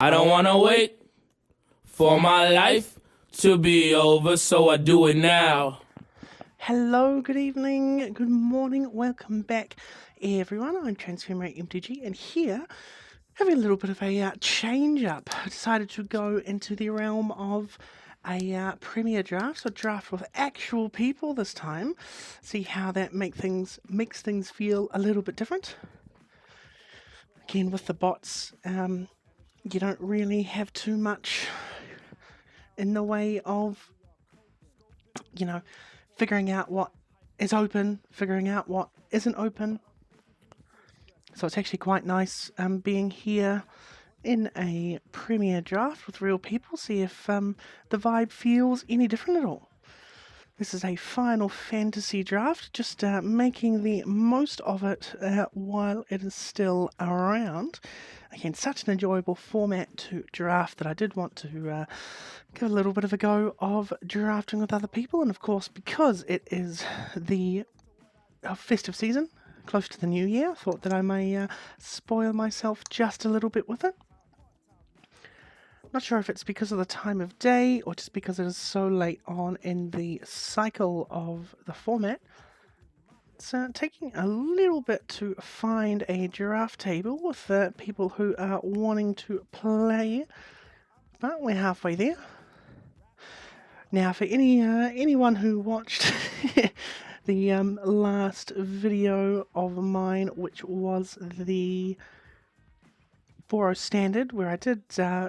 I don't wanna wait for my life to be over, so I do it now. Hello, good evening, good morning, welcome back everyone. I'm Transphemerate MTG, and here having a little bit of a change up. I decided to go into the realm of a premier draft, so a draft with actual people this time. See how that makes things feel a little bit different. Again, with the bots, you don't really have too much in the way of, figuring out what is open, figuring out what isn't open. So it's actually quite nice being here in a premier draft with real people, see if the vibe feels any different at all. This is a Final Fantasy draft, just making the most of it while it is still around. Again, such an enjoyable format to draft that I did want to give a little bit of a go of drafting with other people. And of course, because it is the festive season, close to the new year, I thought that I may spoil myself just a little bit with it. Not sure if it's because of the time of day or just because it is so late on in the cycle of the format. It's taking a little bit to find a draft table with people who are wanting to play, but we're halfway there. Now, for anyone who watched the last video of mine, which was the 4.0 standard, where I did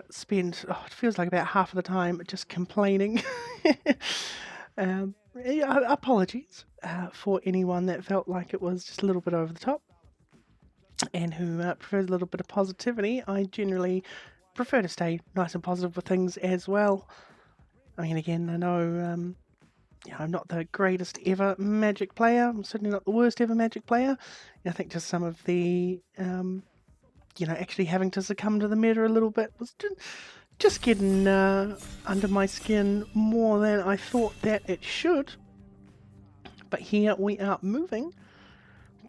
spend, it feels like about half of the time just complaining. Apologies for anyone that felt like it was just a little bit over the top and who prefers a little bit of positivity. I generally prefer to stay nice and positive with things as well. I mean, again, I know I'm not the greatest ever Magic player. I'm certainly not the worst ever Magic player. I think just some of the actually having to succumb to the meta a little bit was just getting under my skin more than I thought that it should. But here we are moving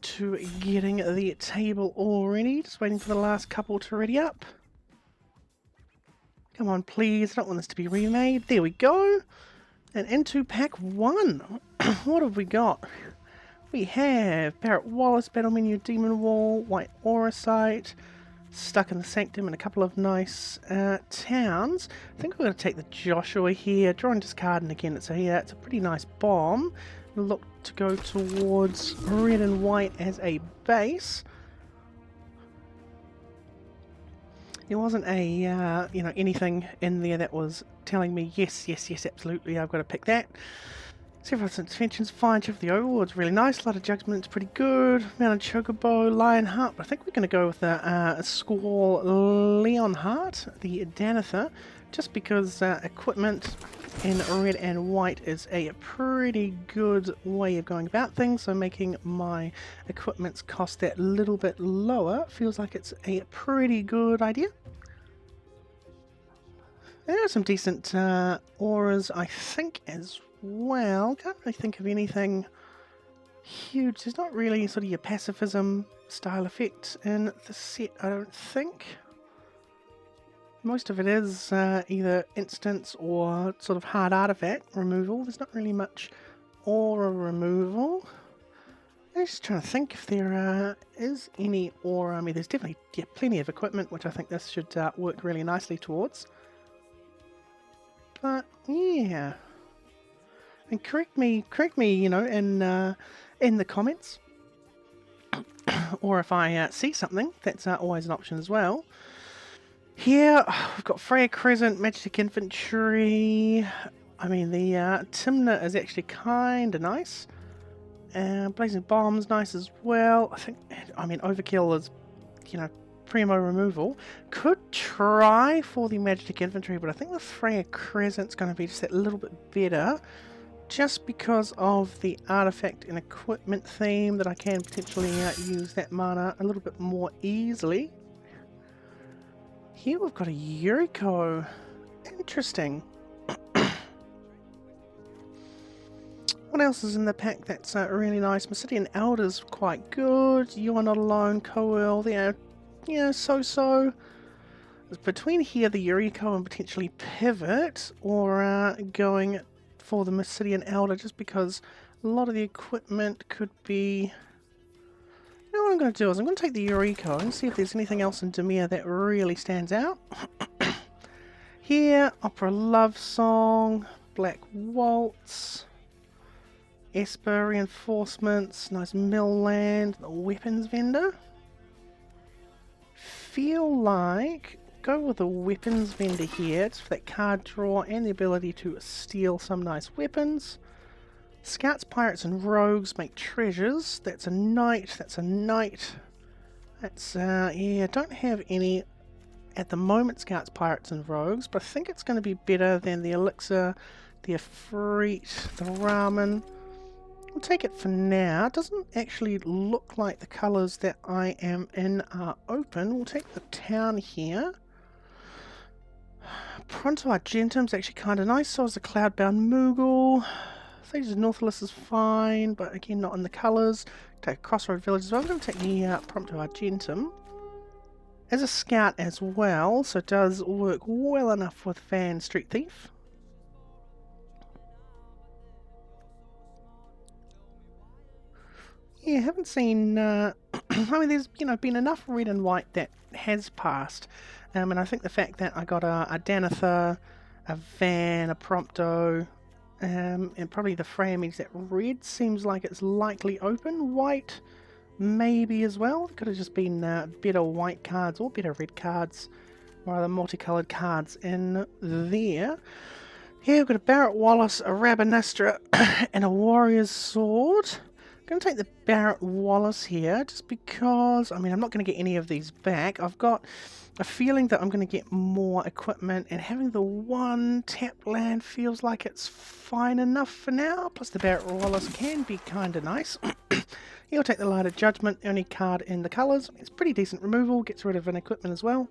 to getting the table all ready. Just waiting for the last couple to ready up. Come on, please. I don't want this to be remade. There we go. And into pack 1. What have we got? We have Barret Wallace, Battle Menu, Demon Wall, White Aura Site, Stuck in the Sanctum, and a couple of nice towns. I think we're going to take the Joshua here, draw and discard, and again it's a pretty nice bomb. We'll look to go towards red and white as a base. There wasn't a anything in there that was telling me yes, absolutely, I've got to pick that. Several interventions, fine. Chief of the Overlord's really nice. Light of Judgment's pretty good. Mounted Chocobo, Lionheart. But I think we're going to go with a Squall Leonheart, the Danither, just because equipment in red and white is a pretty good way of going about things. So making my equipment's cost that little bit lower feels like it's a pretty good idea. There are some decent auras, I think, as well. Can't really think of anything huge. There's not really sort of your pacifism style effect in the set, I don't think. Most of it is either instants or sort of hard artifact removal. There's not really much aura removal. I'm just trying to think if there is any aura. I mean, there's definitely plenty of equipment, which I think this should work really nicely towards. But yeah. And correct me, in the comments, or if I see something, that's always an option as well. Here we've got Freya Crescent, Magic Infantry. I mean, the Timna is actually kind of nice. Blazing Bomb's nice as well. Overkill is, primo removal. Could try for the Magic Infantry, but I think the Freya Crescent's going to be just that little bit better. Just because of the artifact and equipment theme, that I can potentially use that mana a little bit more easily. Here we've got a Yuriko. Interesting. What else is in the pack that's really nice? Mysidian Elder's quite good. You Are Not Alone, Coel, so-so. It's between here, the Eureka, and potentially Pivot, or going for the Mysidian Elder, just because a lot of the equipment could be... You know what I'm going to do is I'm going to take the Eureka and see if there's anything else in Demir that really stands out. Here, Opera Love Song, Black Waltz, Esper Reinforcements, nice mill land, the Weapons Vendor. Feel like go with the Weapons Vendor here. It's for that card draw and the ability to steal some nice weapons. Scouts, Pirates and Rogues make treasures. That's a knight, that's a knight. That's, yeah, don't have any at the moment, Scouts, Pirates and Rogues, but I think it's going to be better than the Elixir, the Efreet, the Ramen. We'll take it for now. It doesn't actually look like the colours that I am in are open. We'll take the town here. Pronto Argentum's actually kind of nice, so is the Cloudbound Moogle. Sages Nautilus is fine, but again not in the colours. Take Crossroad Village as well. I'm going to take the Pronto Argentum as a scout as well, so it does work well enough with Van Street Thief. Yeah, haven't seen, I mean, there's, been enough red and white that has passed, and I think the fact that I got a Danitha, a Van, a Prompto, and probably the Freya means that red seems like it's likely open. White, maybe as well. It could have just been better white cards or better red cards, or other multicoloured cards in there. Here we've got a Barrett Wallace, a Rabanastra, and a Warrior's Sword. I'm going to take the Barrett Wallace here, just because, I mean, I'm not going to get any of these back. I've got a feeling that I'm going to get more equipment, and having the one tap land feels like it's fine enough for now. Plus the Barrett Wallace can be kind of nice. He'll take the Light of Judgment, only card in the colours. It's pretty decent removal, gets rid of an equipment as well.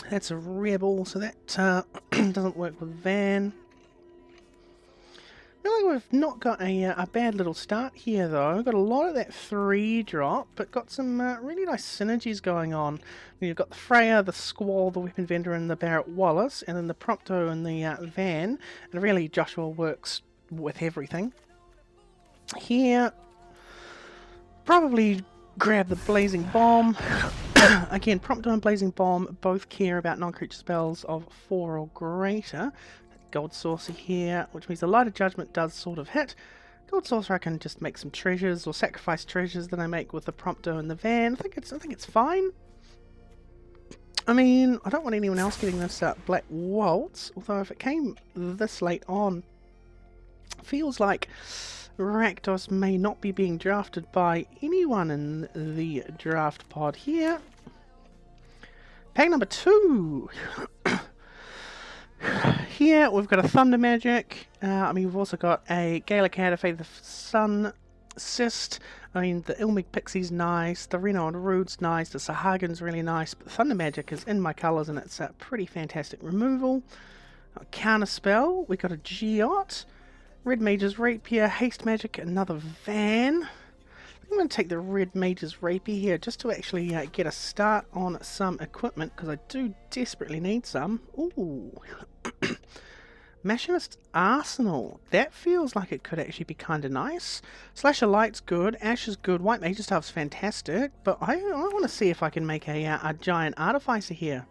That's a Rebel, so that doesn't work with Van. I feel like we've not got a bad little start here though. We've got a lot of that 3-drop, but got some really nice synergies going on. You've got the Freya, the Squall, the Weapon Vendor and the Barrett Wallace, and then the Prompto and the Van. And really Joshua works with everything. Here, probably grab the Blazing Bomb. Again, Prompto and Blazing Bomb both care about non-creature spells of 4 or greater. Gold Saucer here, which means the Light of Judgment does sort of hit. Gold Saucer I can just make some treasures, or sacrifice treasures that I make with the Prompto and the Van. I think it's fine. I mean, I don't want anyone else getting this Black Waltz, although if it came this late on, feels like Rakdos may not be being drafted by anyone in the draft pod here. Pack number 2. Here we've got a Thunder Magic. I mean, we've also got a Gaelic Cat, a Fate of the Sun, Cyst. I mean, the Ilmig Pixie's nice, the Reno and Rude's nice, the Sahagan's really nice, but the Thunder Magic is in my colours and it's a pretty fantastic removal. Counter Spell, we got a Geot, Red Mage's Rapier, Haste Magic, another Van. I'm going to take the Red Mage's Rapier here just to actually get a start on some equipment, because I do desperately need some. Ooh. Machinist Arsenal. That feels like it could actually be kind of nice. Slasher Light's good, Ash is good, White Mage Stuff's fantastic, but I want to see if I can make a Giant Artificer here.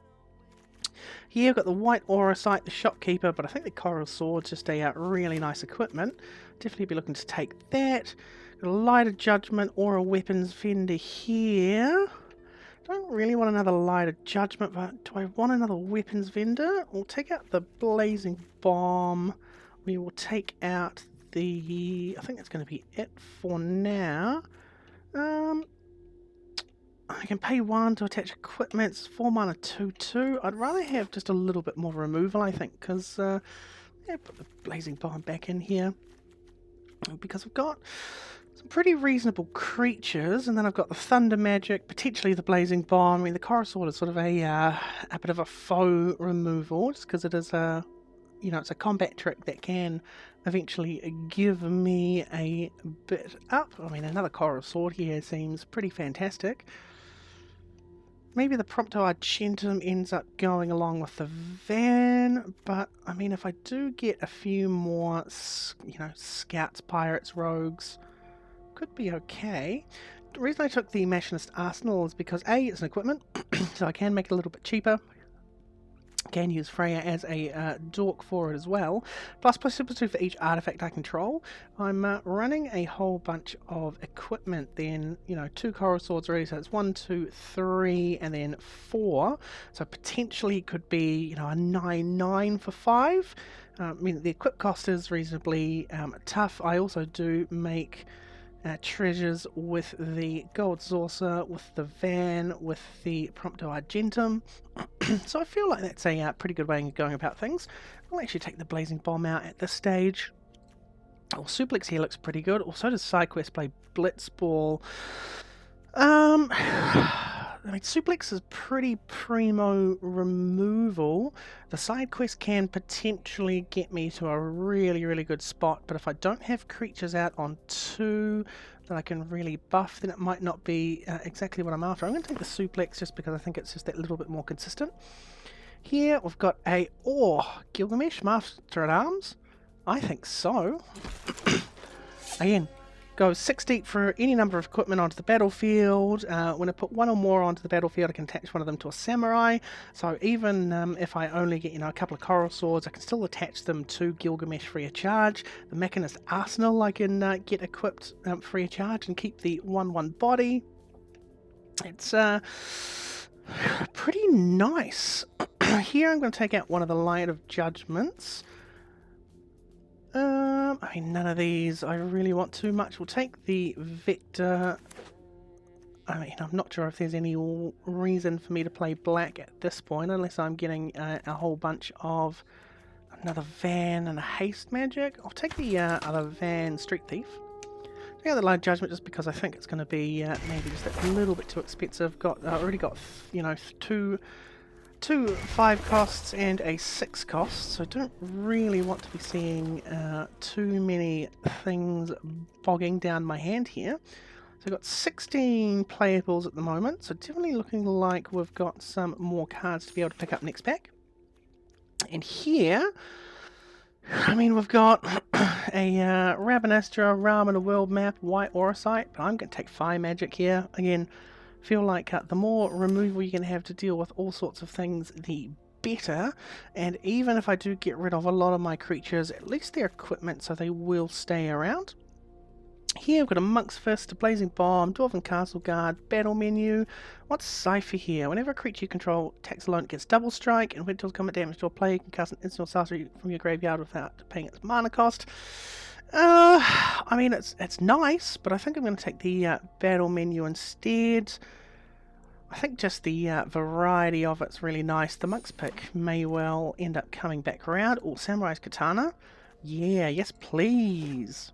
Here I've got the White Aura Sight, the Shopkeeper, but I think the Coral Sword's just a really nice equipment. Definitely be looking to take that. Got a Light of Judgment or a Weapons Vendor here. Don't really want another Light of Judgment, but do I want another Weapons Vendor? We'll take out the Blazing Bomb. We will take out the... I think that's going to be it for now. I can pay 1 to attach equipment. It's 4 mana 2/2. I'd rather have just a little bit more removal, I think, because yeah, put the Blazing Bomb back in here, because I've got some pretty reasonable creatures, and then I've got the Thunder Magic, potentially the Blazing Bomb. I mean, the Coral Sword is sort of a bit of a faux removal, just because it is a you know, it's a combat trick that can eventually give me a bit up. I mean, another Coral Sword here seems pretty fantastic. Maybe the Prompto Argentum ends up going along with the van, but I mean, if I do get a few more, you know, scouts, pirates, rogues, could be okay. The reason I took the Machinist Arsenal is because A, it's an equipment, so I can make it a little bit cheaper. Can use Freya as a dork for it as well. Plus +2 for each artifact I control. I'm running a whole bunch of equipment then, you know, 2 Coral Swords already, so it's 1, 2, 3, and then 4. So potentially it could be, you know, a 9/9 for 5. I mean, the equip cost is reasonably tough. I also do make treasures with the Gold Saucer, with the van, with the Prompto Argentum. So I feel like that's a pretty good way of going about things. I'll actually take the Blazing Bomb out at this stage. Oh, Suplex here looks pretty good. Also does SideQuest play Blitzball. I mean, Suplex is pretty primo removal. The side quest can potentially get me to a really, really good spot, but if I don't have creatures out on 2 that I can really buff, then it might not be exactly what I'm after. I'm going to take the Suplex just because I think it's just that little bit more consistent. Here we've got a... Oh, Gilgamesh, Master at Arms? I think so. Again, go 6 deep for any number of equipment onto the battlefield. When I put 1 or more onto the battlefield, I can attach one of them to a samurai. So even if I only get, you know, a couple of Coral Swords, I can still attach them to Gilgamesh free of charge. The Machinist Arsenal I can get equipped free of charge and keep the 1/1 body. It's pretty nice. Here I'm going to take out one of the Light of Judgments. I mean, none of these I really want too much. We'll take the Vector. I mean, I'm not sure if there's any reason for me to play black at this point, unless I'm getting a whole bunch of another van and a haste magic. I'll take the other van, Street Thief. Take out the Light Judgment just because I think it's going to be maybe just a little bit too expensive. Already got, you know, two 5 costs and a 6 cost, so I don't really want to be seeing too many things bogging down my hand here. So I've got 16 playables at the moment, so definitely looking like we've got some more cards to be able to pick up next pack. And here, I mean, we've got a Rabanastra, Ram and a World Map, White Aurosite, but I'm going to take Fire Magic here. Again, feel like the more removal you can have to deal with all sorts of things, the better. And even if I do get rid of a lot of my creatures, at least they're equipment, so they will stay around. Here I've got a Monk's Fist, a Blazing Bomb, Dwarven Castle Guard, Battle Menu. What's Cypher here? Whenever a creature you control attacks alone, it gets double strike, and when it deals combat damage to a player, you can cast an instant or sorcery from your graveyard without paying its mana cost. I mean, it's nice, but I think I'm going to take the Battle Menu instead. I think just the variety of it's really nice. The Monk's Pick may well end up coming back around. Oh, Samurai's Katana. Yeah, yes please.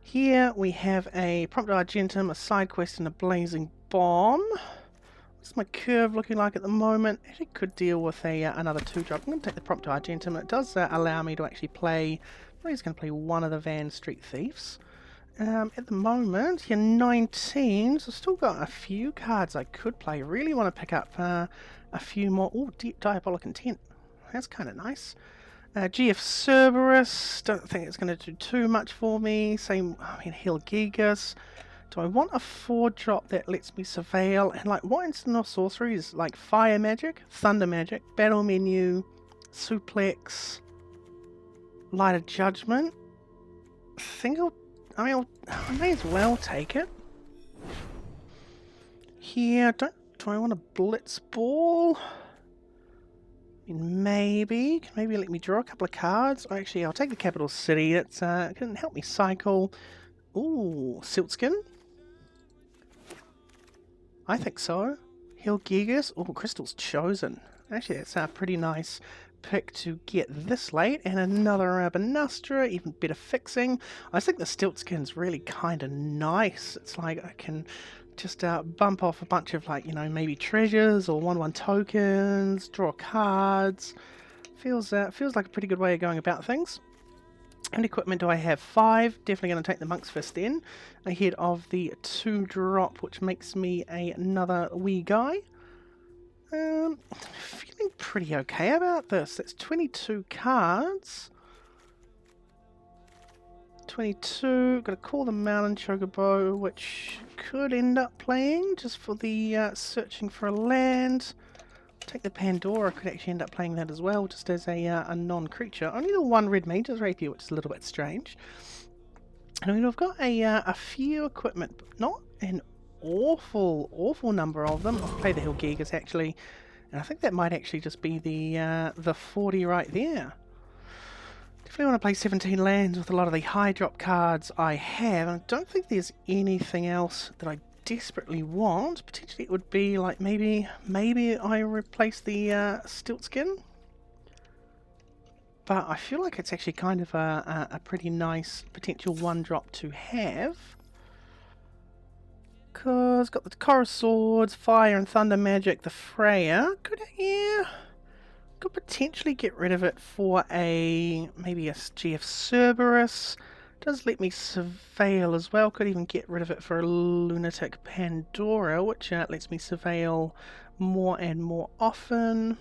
Here we have a Prompto Argentum, a side quest, and a Blazing Bomb. What's my curve looking like at the moment? It could deal with another 2-drop. I'm going to take the Prompto Argentum. It does allow me to actually play... I'm just going to play one of the Van Street Thieves. At the moment, you're 19, so I've still got a few cards I could play. Really want to pick up a few more. Oh, Diabolic Intent. That's kind of nice. GF Cerberus, don't think it's going to do too much for me. Same, I mean, Hilgigas. Do I want a 4-drop that lets me surveil? And like, what instant or sorcery is like Fire Magic, Thunder Magic, Battle Menu, Suplex, Light of Judgment? I may as well take it. Here, do I want a Blitz Ball? I mean, maybe let me draw a couple of cards. Actually, I'll take the Capital City. It's can help me cycle. Ooh, Siltskin. I think so. Hilgigas. Oh, Crystal's Chosen. Actually, that's a pretty nice pick to get this late. And another Rabanastra, even better fixing. I think the Stiltskin's really kind of nice. It's like I can just bump off a bunch of, like, you know, maybe treasures or 1/1 tokens, draw cards. Feels like a pretty good way of going about things. And equipment do I have? 5. Definitely going to take the Monk's Fist then, ahead of the 2 drop, which makes me another wee guy. Feeling pretty okay about this. That's 22 cards. 22. Got to call the Mountain Chocobo, which could end up playing just for the searching for a land. Take the Pandora, could actually end up playing that as well, just as a non-creature. Only the 1 red Mage's Rapier, which is a little bit strange. And I mean, we've got a few equipment, but not an awful number of them. I'll play the Hill Gigas actually, and I think that might actually just be the 40 right there. Definitely want to play 17 lands with a lot of the high drop cards I have. I don't think there's anything else that I desperately want. Potentially it would be like maybe I replace the Stiltskin. But I feel like it's actually kind of a pretty nice potential 1-drop to have. Because got the Chorus Swords, Fire and Thunder Magic, the Freya. Could potentially get rid of it for maybe a GF Cerberus. Does let me surveil as well. Could even get rid of it for a Lunatic Pandora, which lets me surveil more and more often.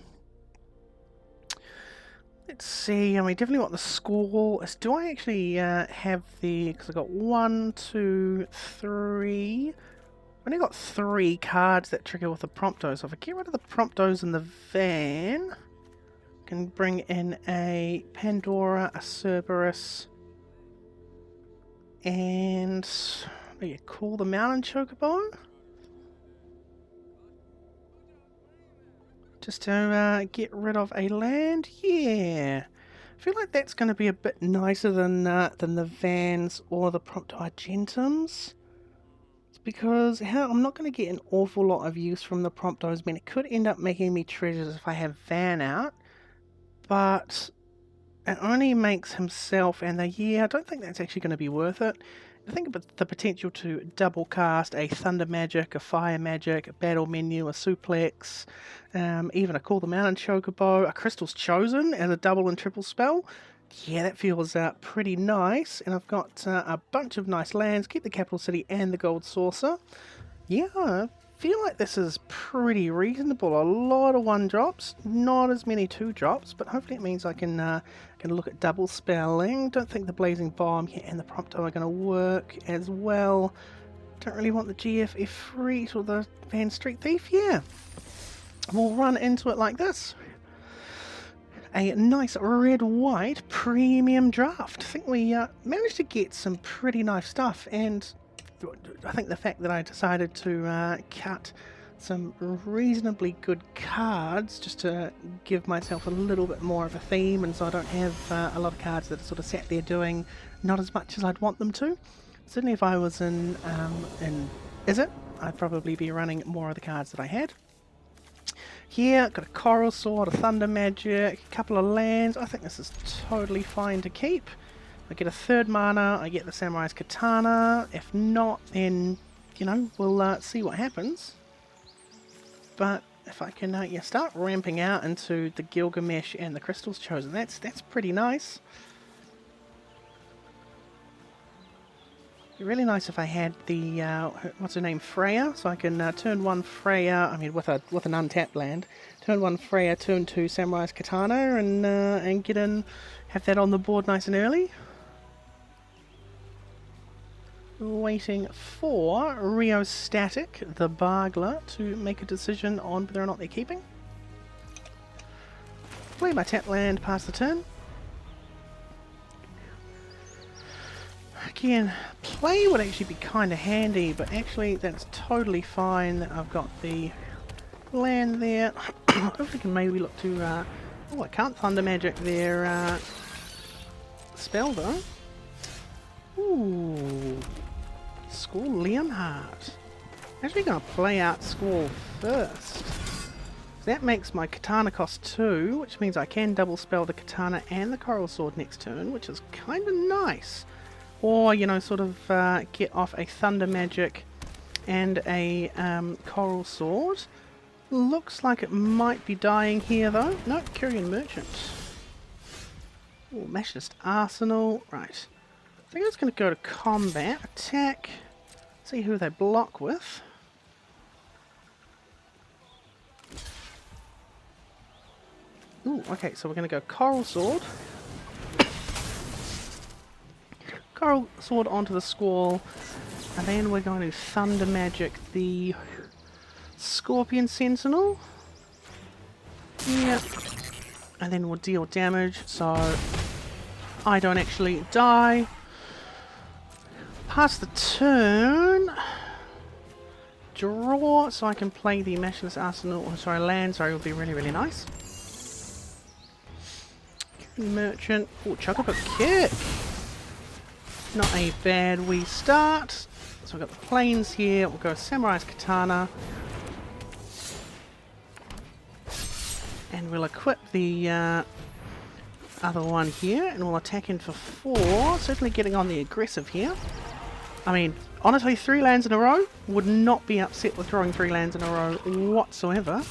Let's see, I mean, definitely want the Squall. Do I actually have the... because I've got 1, 2, 3... I've only got 3 cards that trigger with the Prompto, so if I get rid of the Promptos in the van, I can bring in a Pandora, a Cerberus, and maybe call the Mountain Chocobo. Just to get rid of a land. Yeah, I feel like that's going to be a bit nicer than the Vans or the Prompto Argentums. It's because I'm not going to get an awful lot of use from the Promptos. I mean, it could end up making me treasures if I have Van out, but it only makes himself and I don't think that's actually going to be worth it. I think about the potential to double cast a Thunder Magic, a Fire Magic, a Battle Menu, a Suplex, even a Call the Mountain Chocobo, a Crystal's Chosen as a double and triple spell. Yeah, that feels pretty nice. And I've got a bunch of nice lands. Keep the Capital City and the Gold Saucer. Yeah, I feel like this is pretty reasonable. A lot of 1-drops, not as many 2-drops, but hopefully it means I can look at double spelling. Don't think the Blazing Bomb and the Prompto are going to work as well. Don't really want the GF Efreet or the Van Street Thief. Yeah, we'll run into it like this. A nice red-white premium draft. I think we managed to get some pretty nice stuff, and I think the fact that I decided to cut some reasonably good cards just to give myself a little bit more of a theme, and so I don't have a lot of cards that are sort of sat there doing not as much as I'd want them to. Certainly if I was in Izzet, I'd probably be running more of the cards that I had. Here, got a Coral Sword, a Thunder Magic, a couple of lands. I think this is totally fine to keep. I get a 3rd mana, I get the Samurai's Katana. If not, then, you know, we'll see what happens. But if I can start ramping out into the Gilgamesh and the Crystal's Chosen, that's pretty nice. It'd be really nice if I had the, what's her name, Freya, so I can turn 1 Freya, I mean with an untapped land, turn 1 Freya, turn 2 Samurai's Katana, and get in, have that on the board nice and early. Waiting for Rheostatic, the Bargler, to make a decision on whether or not they're keeping. Play my tap land, pass the turn. Again, play would actually be kind of handy, but actually that's totally fine that I've got the land there. Hopefully we can maybe look to... oh, I can't Thunder Magic their spell though. Ooh, Squall Leonhardt. Actually going to play out Squall first. So that makes my Katana cost 2, which means I can double spell the Katana and the Coral Sword next turn, which is kind of nice. Or, you know, sort of get off a Thunder Magic and a Coral Sword. Looks like it might be dying here though. No, Kyrian Merchant. Ooh, Machinist Arsenal. Right. I think I'm just going to go to combat, attack, see who they block with. Ooh, okay, so we're going to go Coral Sword. Coral Sword onto the Squall, and then we're going to Thunder Magic the Scorpion Sentinel. Yeah. And then we'll deal damage, so I don't actually die. Pass the turn. Draw, so I can play the Machinist Arsenal, or sorry, land, sorry, will be really, really nice. Merchant. Oh, Chocobo Kick. Not a bad wee start. So we've got the planes here. We'll go Samurai's Katana. And we'll equip the other one here. And we'll attack in for 4. Certainly getting on the aggressive here. I mean, honestly, 3 lands in a row. Would not be upset with drawing 3 lands in a row whatsoever.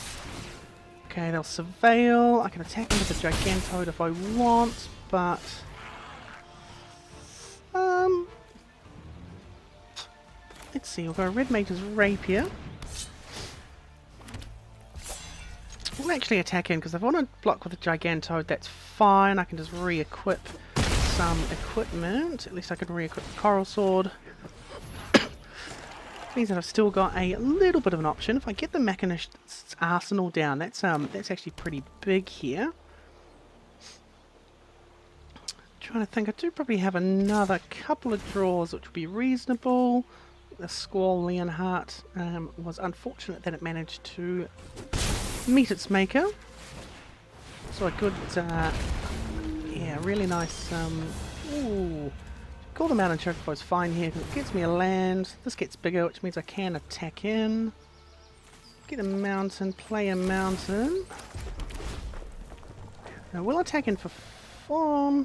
Okay, they'll surveil. I can attack into the Gigantoad if I want, but let's see, we'll go Red Mage's Rapier. We'll actually attack in, because if I want to block with the Gigantoad, that's fine. I can just re-equip some equipment. At least I can re-equip the Coral Sword. Means that I've still got a little bit of an option. If I get the Machinist's Arsenal down, that's actually pretty big here. Trying to think, I do probably have another couple of draws which would be reasonable. The Squall Leonhardt was unfortunate that it managed to meet its maker. So a good, yeah, really nice. Ooh. Call them out and Chocobo is fine here because it gets me a land. This gets bigger, which means I can attack in. Get a mountain, play a mountain. Now we'll attack in for 4.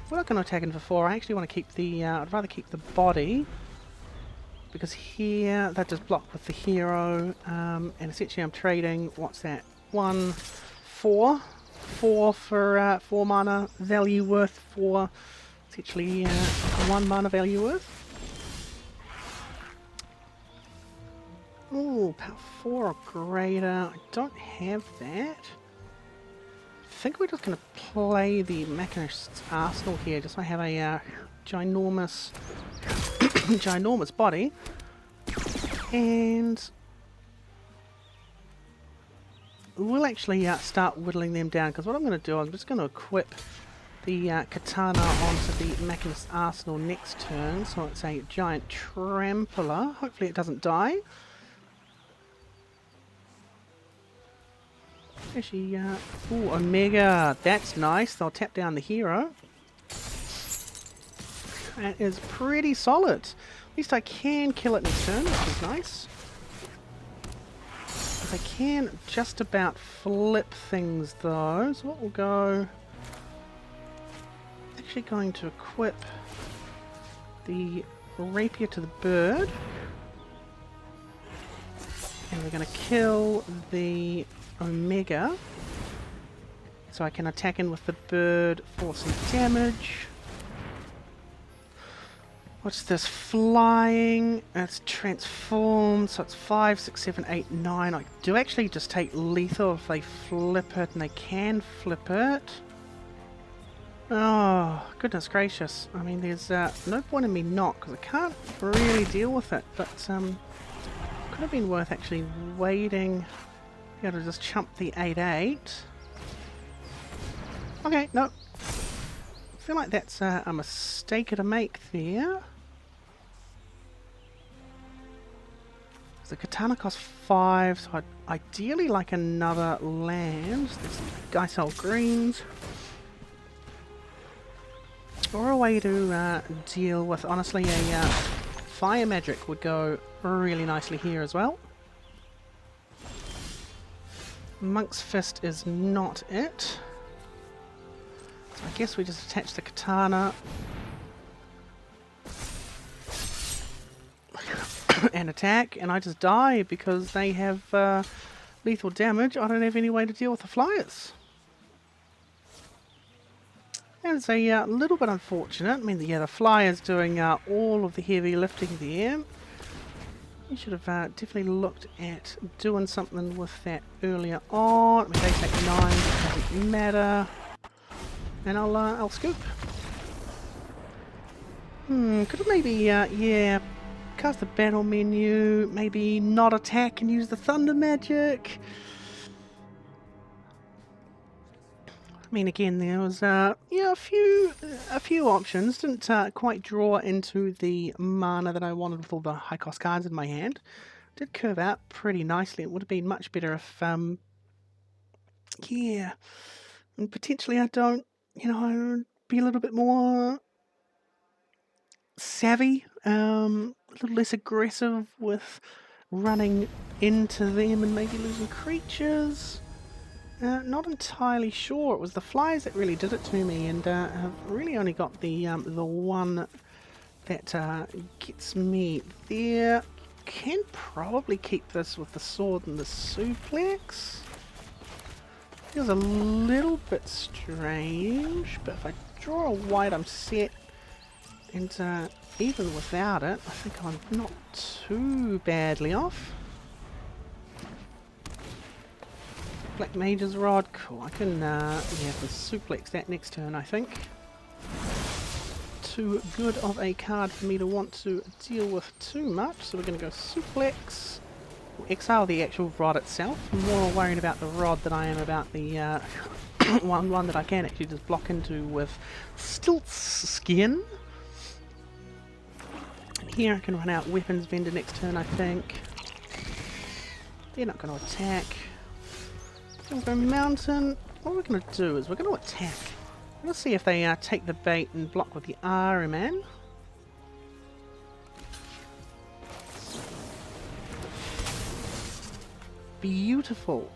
We're not going to attack in for 4. I actually want to keep the. I'd rather keep the body because here that does block with the hero, and essentially I'm trading. What's that? 1, 4, 4 for 4 mana value worth 4. It's actually 1 mana value worth. Ooh, power 4 or greater. I don't have that. I think we're just going to play the Machinist's Arsenal here, just so I have a ginormous, ginormous body. And we'll actually start whittling them down, because what I'm going to do, I'm just going to equip the Katana onto the Machinist's Arsenal next turn, so it's a giant trampler. Hopefully it doesn't die. Actually, ooh, Omega, that's nice. They'll tap down the hero. That is pretty solid. At least I can kill it next turn, which is nice. I can just about flip things though, so what we'll go... Actually going to equip the rapier to the bird, and we're going to kill the Omega so I can attack in with the bird for some damage. What's this? Flying. It's transformed, so it's 5, 6, 7, 8, 9. I do actually just take lethal if they flip it, and they can flip it. Oh, goodness gracious. I mean, there's no point in me not, because I can't really deal with it, but could have been worth actually waiting. Be able to just chump the 8-8. Okay, no. I feel like that's a mistake to make there. The Katana costs 5, so I'd ideally like another land. There's Geisel Greens. Or a way to deal with, honestly, a fire magic would go really nicely here as well. Monk's Fist is not it. So I guess we just attach the Katana. And attack, and I just die because they have lethal damage. I don't have any way to deal with the flyers. It's a little bit unfortunate. I mean, yeah, the Flyer's doing all of the heavy lifting there. You should have definitely looked at doing something with that earlier on. I mean, they take 9, doesn't matter. And I'll scoop. Could have maybe, yeah, cast the battle menu, maybe not attack and use the thunder magic. I mean, again, there was, yeah, a few options. Didn't quite draw into the mana that I wanted with all the high cost cards in my hand. Did curve out pretty nicely. It would have been much better if, yeah, and potentially I don't, you know, I'd be a little bit more savvy, a little less aggressive with running into them and maybe losing creatures. Not entirely sure. It was the Flies that really did it to me, and I've really only got the one that gets me there. Can probably keep this with the sword and the suplex. Feels a little bit strange, but if I draw a white, I'm set. And even without it, I think I'm not too badly off. Black Mage's Rod, cool. I can, yeah, can suplex that next turn, I think. Too good of a card for me to want to deal with too much, so we're going to go suplex. We'll exile the actual rod itself. I'm more worried about the rod than I am about the one that I can actually just block into with Stilt Skin. And here I can run out Weapons Vendor next turn, I think. They're not going to attack. Go Mountain. What we're going to do is we're going to attack. Let's see if they take the bait and block with the Ahriman. Beautiful.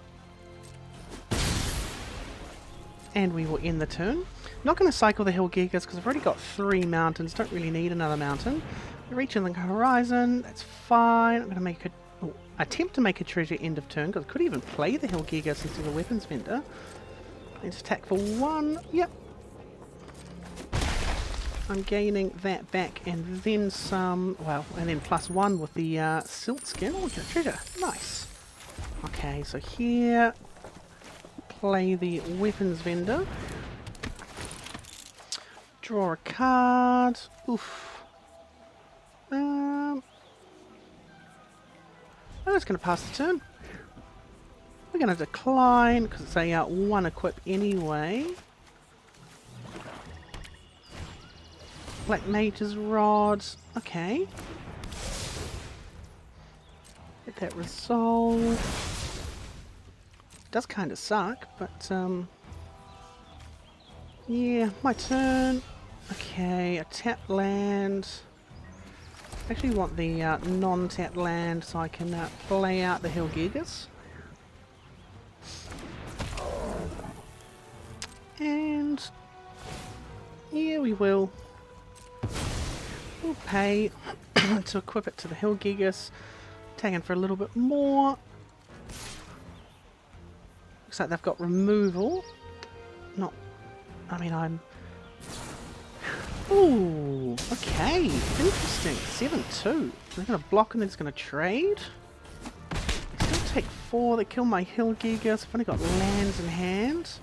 And we will end the turn. Not going to cycle the Hill Gigas because I've already got 3 mountains. Don't really need another mountain. Reaching the horizon. That's fine. I'm going to make a attempt to make a treasure end of turn, because I could even play the Hill Gigas instead of the Weapons Vendor. Let's attack for 1. Yep. I'm gaining that back and then some, well, and then +1 with the Silt Skin. Oh, we get a treasure. Nice. Okay, so here, play the Weapons Vendor. Draw a card. Oof. I'm just going to pass the turn. We're going to decline because it's a 1 equip anyway. Black Mage's Rod. Okay. Get that resolved. Does kind of suck, but yeah, my turn. Okay, a tap land. I actually want the non-tap land so I can play out the Hill Gigas. And yeah, we will. We'll pay to equip it to the Hill Gigas. Taking for a little bit more. Looks like they've got removal. Not, I mean, I'm... Ooh, okay, interesting. 7-2. They're going to block and then it's going to trade. Still take 4. They kill my Hill Gigas. I've only got lands in hand.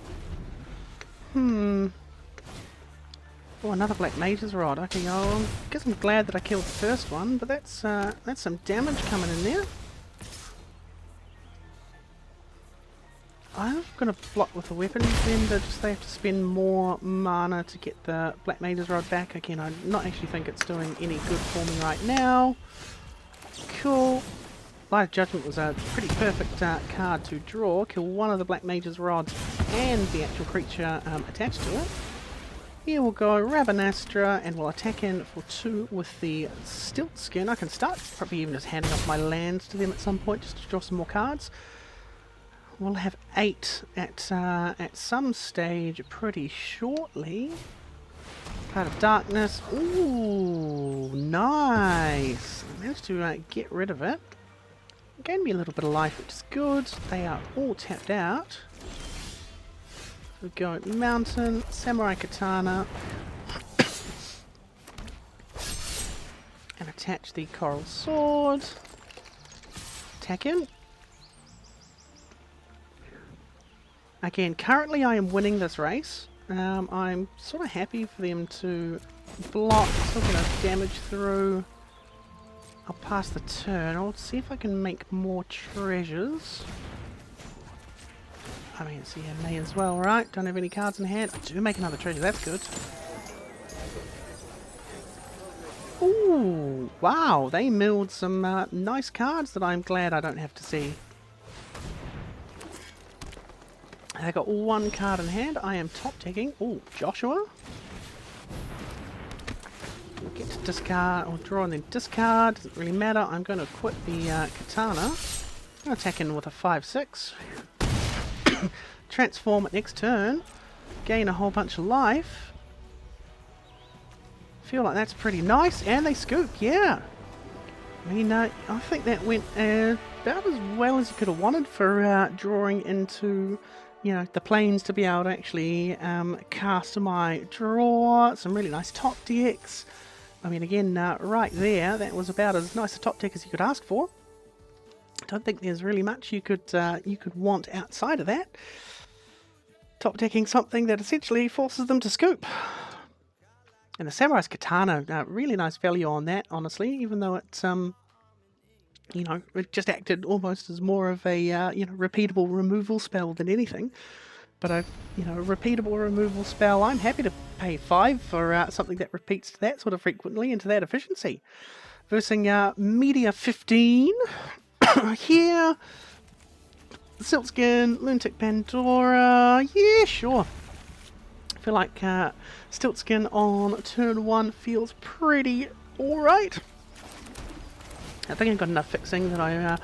Oh, another Black Mage's Rod. Okay, I guess I'm glad that I killed the first one, but that's some damage coming in there. I'm going to block with the Weapons Vendor, just they have to spend more mana to get the Black Mage's Rod back. Again, I do not actually think it's doing any good for me right now. Cool. Light of Judgment was a pretty perfect card to draw. Kill one of the Black Mage's Rods and the actual creature attached to it. Here we'll go Ravenastra and we'll attack in for 2 with the Stilt Skin. I can start probably even just handing off my lands to them at some point just to draw some more cards. We'll have 8 at some stage pretty shortly. Cloud of Darkness. Ooh, nice. I managed to get rid of it. Gained me a little bit of life, which is good. They are all tapped out. we go mountain, samurai katana, and attach the coral sword. Attack in. Again, currently I am winning this race. I'm sort of happy for them to block, still get a damage through. I'll pass the turn. I'll see if I can make more treasures. I mean, so yeah, may as well, right? Don't have any cards in hand. I do make another treasure, that's good. Ooh, wow, they milled some nice cards that I'm glad I don't have to see. They got one card in hand. I am top decking. Ooh, Joshua. Get to discard or draw and then discard. Doesn't really matter. I'm going to equip the katana. I'm going to attack in with a 5/6. Transform it next turn. Gain a whole bunch of life. Feel like that's pretty nice. And they scoop, yeah. I mean, I think that went about as well as you could have wanted for drawing into, you know, the planes to be able to actually cast my draw. Some really nice top decks. I mean, again, right there, that was about as nice a top deck as you could ask for. I don't think there's really much you could want outside of that. Top decking something that essentially forces them to scoop. And the Samurai's Katana, really nice value on that, honestly, even though it's, you know, it just acted almost as more of a, you know, repeatable removal spell than anything. But a, you know, repeatable removal spell, I'm happy to pay 5 for something that repeats that sort of frequently into that efficiency. Versing Media 15 here. Siltskin, Lunatic Pandora, yeah, sure. I feel like Stiltskin on turn 1 feels pretty alright. I think I've got enough fixing that I'm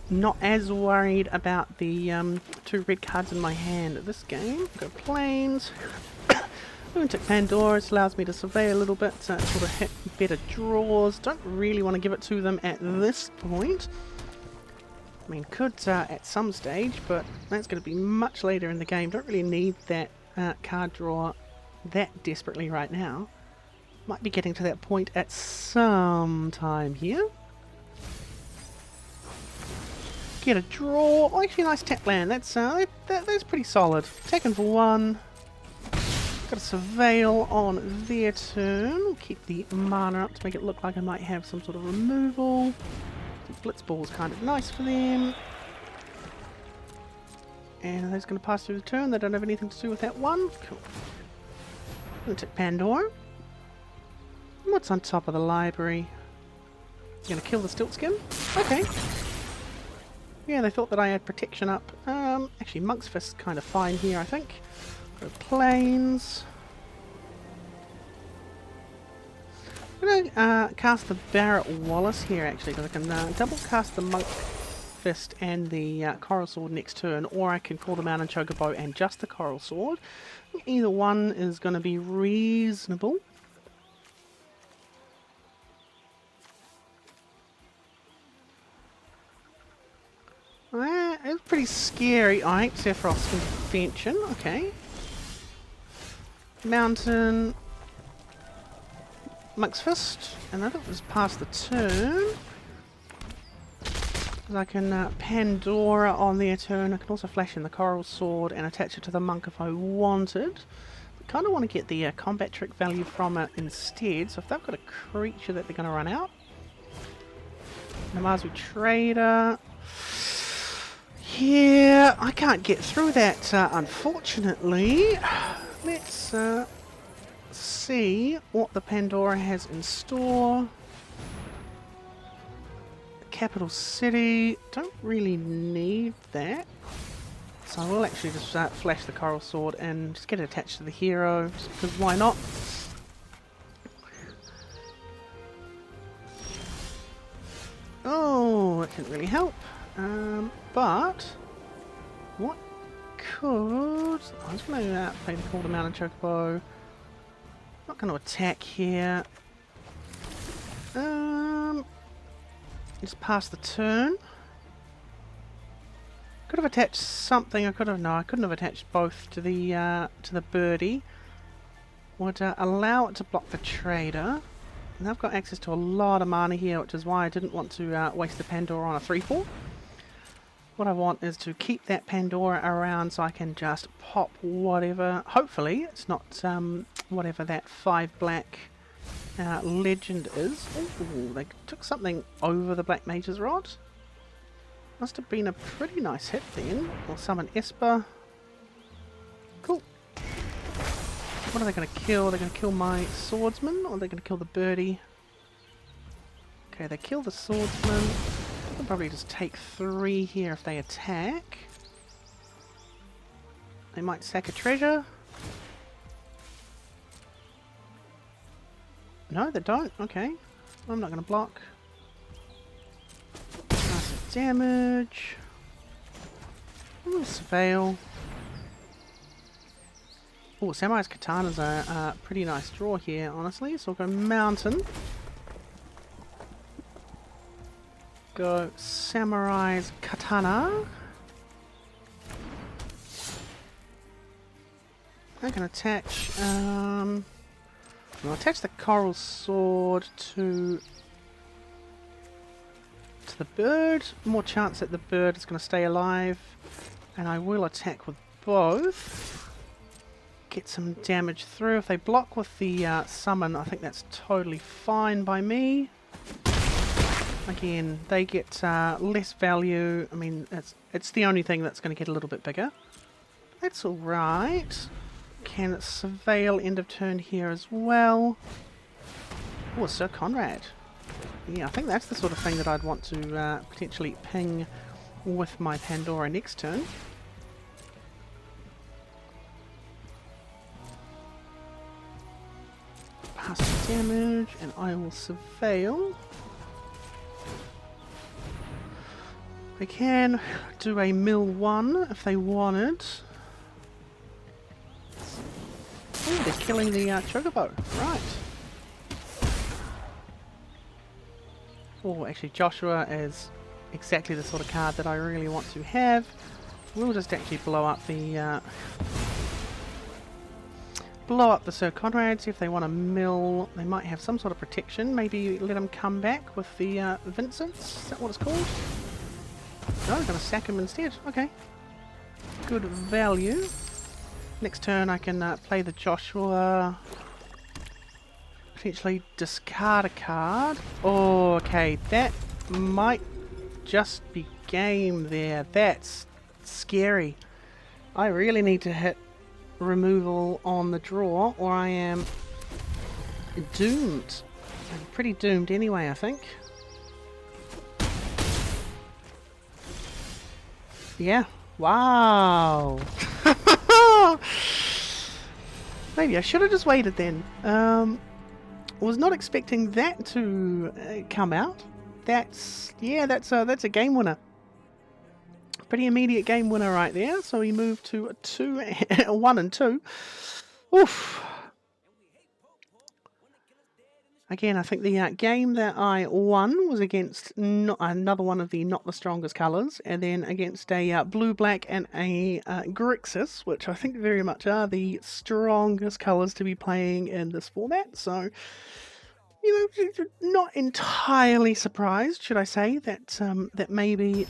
not as worried about the 2 red cards in my hand this game. Go planes. Lunatic Pandora allows me to survey a little bit, sort of hit better draws. Don't really want to give it to them at this point. I mean, could at some stage, but that's going to be much later in the game. Don't really need that card draw that desperately right now. Might be getting to that point at some time here. Get a draw. Oh, actually, a nice tap land. That's pretty solid. Taken for 1. Got a surveil on their turn. We'll keep the mana up to make it look like I might have some sort of removal. Blitzball's kind of nice for them. And that's going to pass through the turn. They don't have anything to do with that one. Cool. Lunatic Pandora. What's on top of the library? Going to kill the Stiltskin? Okay. Yeah, they thought that I had protection up. Actually, Monk's Fist's kind of fine here, I think. Go planes. I'm going to cast the Barrett Wallace here, actually, because I can double cast the Monk Fist and the Coral Sword next turn, or I can call them out and Chocobo and just the Coral Sword. Either one is going to be reasonable. It's pretty scary. Alright, Sephiroth's Intervention, okay. Mountain. Monk's Fist, and I think it was past the turn. I can Pandora on their turn. I can also flash in the Coral Sword and attach it to the Monk if I wanted. I kind of want to get the combat trick value from it instead, so if they've got a creature that they're going to run out. Namazu Trader. Yeah, I can't get through that, unfortunately. Let's see what the Pandora has in store. Capital City. Don't really need that. So I will actually just flash the Coral Sword and just get it attached to the hero, just because why not? Oh, that didn't really help. But what could... I was going to play the Call to Mount and Chocobo. Not going to attack here. Just pass the turn. could have attached something. I couldn't have attached both to the birdie. Would allow it to block the trader. And I've got access to a lot of mana here, which is why I didn't want to waste the Pandora on a 3/4. What I want is to keep that Pandora around so I can just pop whatever. Hopefully it's not whatever that 5 black legend is. Ooh, they took something over the Black Mage's Rod. Must have been a pretty nice hit then. We'll summon Esper. Cool. What are they going to kill? They're going to kill my swordsman, or are they going to kill the birdie? Okay, they kill the swordsman. They'll probably just take 3 here if they attack. They might sack a treasure. No, they don't. Okay. I'm not going to block. Nice damage. Ooh, Surveil. Oh, Samurai's Katana's a pretty nice draw here, honestly. So we'll go Mountain. Go Samurai's Katana. I can attach, I'll attach the Coral Sword to the bird. More chance that the bird is going to stay alive. And I will attack with both. Get some damage through. If they block with the summon, I think that's totally fine by me. Again, they get less value. I mean, it's the only thing that's going to get a little bit bigger. That's alright. Can surveil end of turn here as well. Oh, Sir Conrad. Yeah, I think that's the sort of thing that I'd want to potentially ping with my Pandora next turn. Pass the damage, and I will surveil. They can do a mill 1 if they wanted. Oh, they're killing the Chocobo. Right. Oh, actually Joshua is exactly the sort of card that I really want to have. We'll just actually blow up the Sir Conrad, see if they want to mill. They might have some sort of protection. Maybe let them come back with the Vincents. Is that what it's called? No, they're going to sack him instead. Okay. Good value. Next turn I can play the Joshua. Potentially discard a card. Oh, okay. That might just be game there. That's scary. I really need to hit removal on the draw or I am doomed. I'm pretty doomed anyway, I think. Yeah. Wow. Maybe I should have just waited then. Was not expecting that to come out. That's a game winner. Pretty immediate game winner right there. So we move to a 1 and 2. Oof. Again, I think the game that I won was against another one of the not the strongest colours, and then against a blue, black, and a Grixis, which I think very much are the strongest colours to be playing in this format. So, you know, not entirely surprised, should I say, that that may be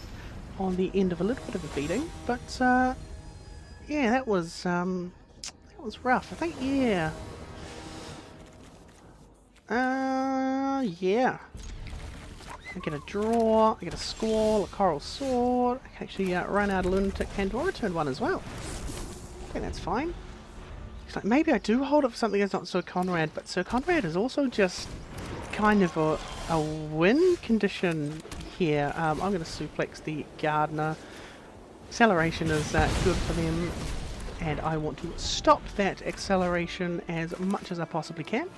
on the end of a little bit of a beating. But yeah, that was rough. I think yeah. Yeah. I get a draw, I get a squall, a coral sword. I can actually run out a lunatic Pandora turn 1 as well. Okay, that's fine. It's like maybe I do hold it for something that's not Sir Conrad, but Sir Conrad is also just kind of a win condition here. I'm going to suplex the Gardener. Acceleration is good for them, and I want to stop that acceleration as much as I possibly can.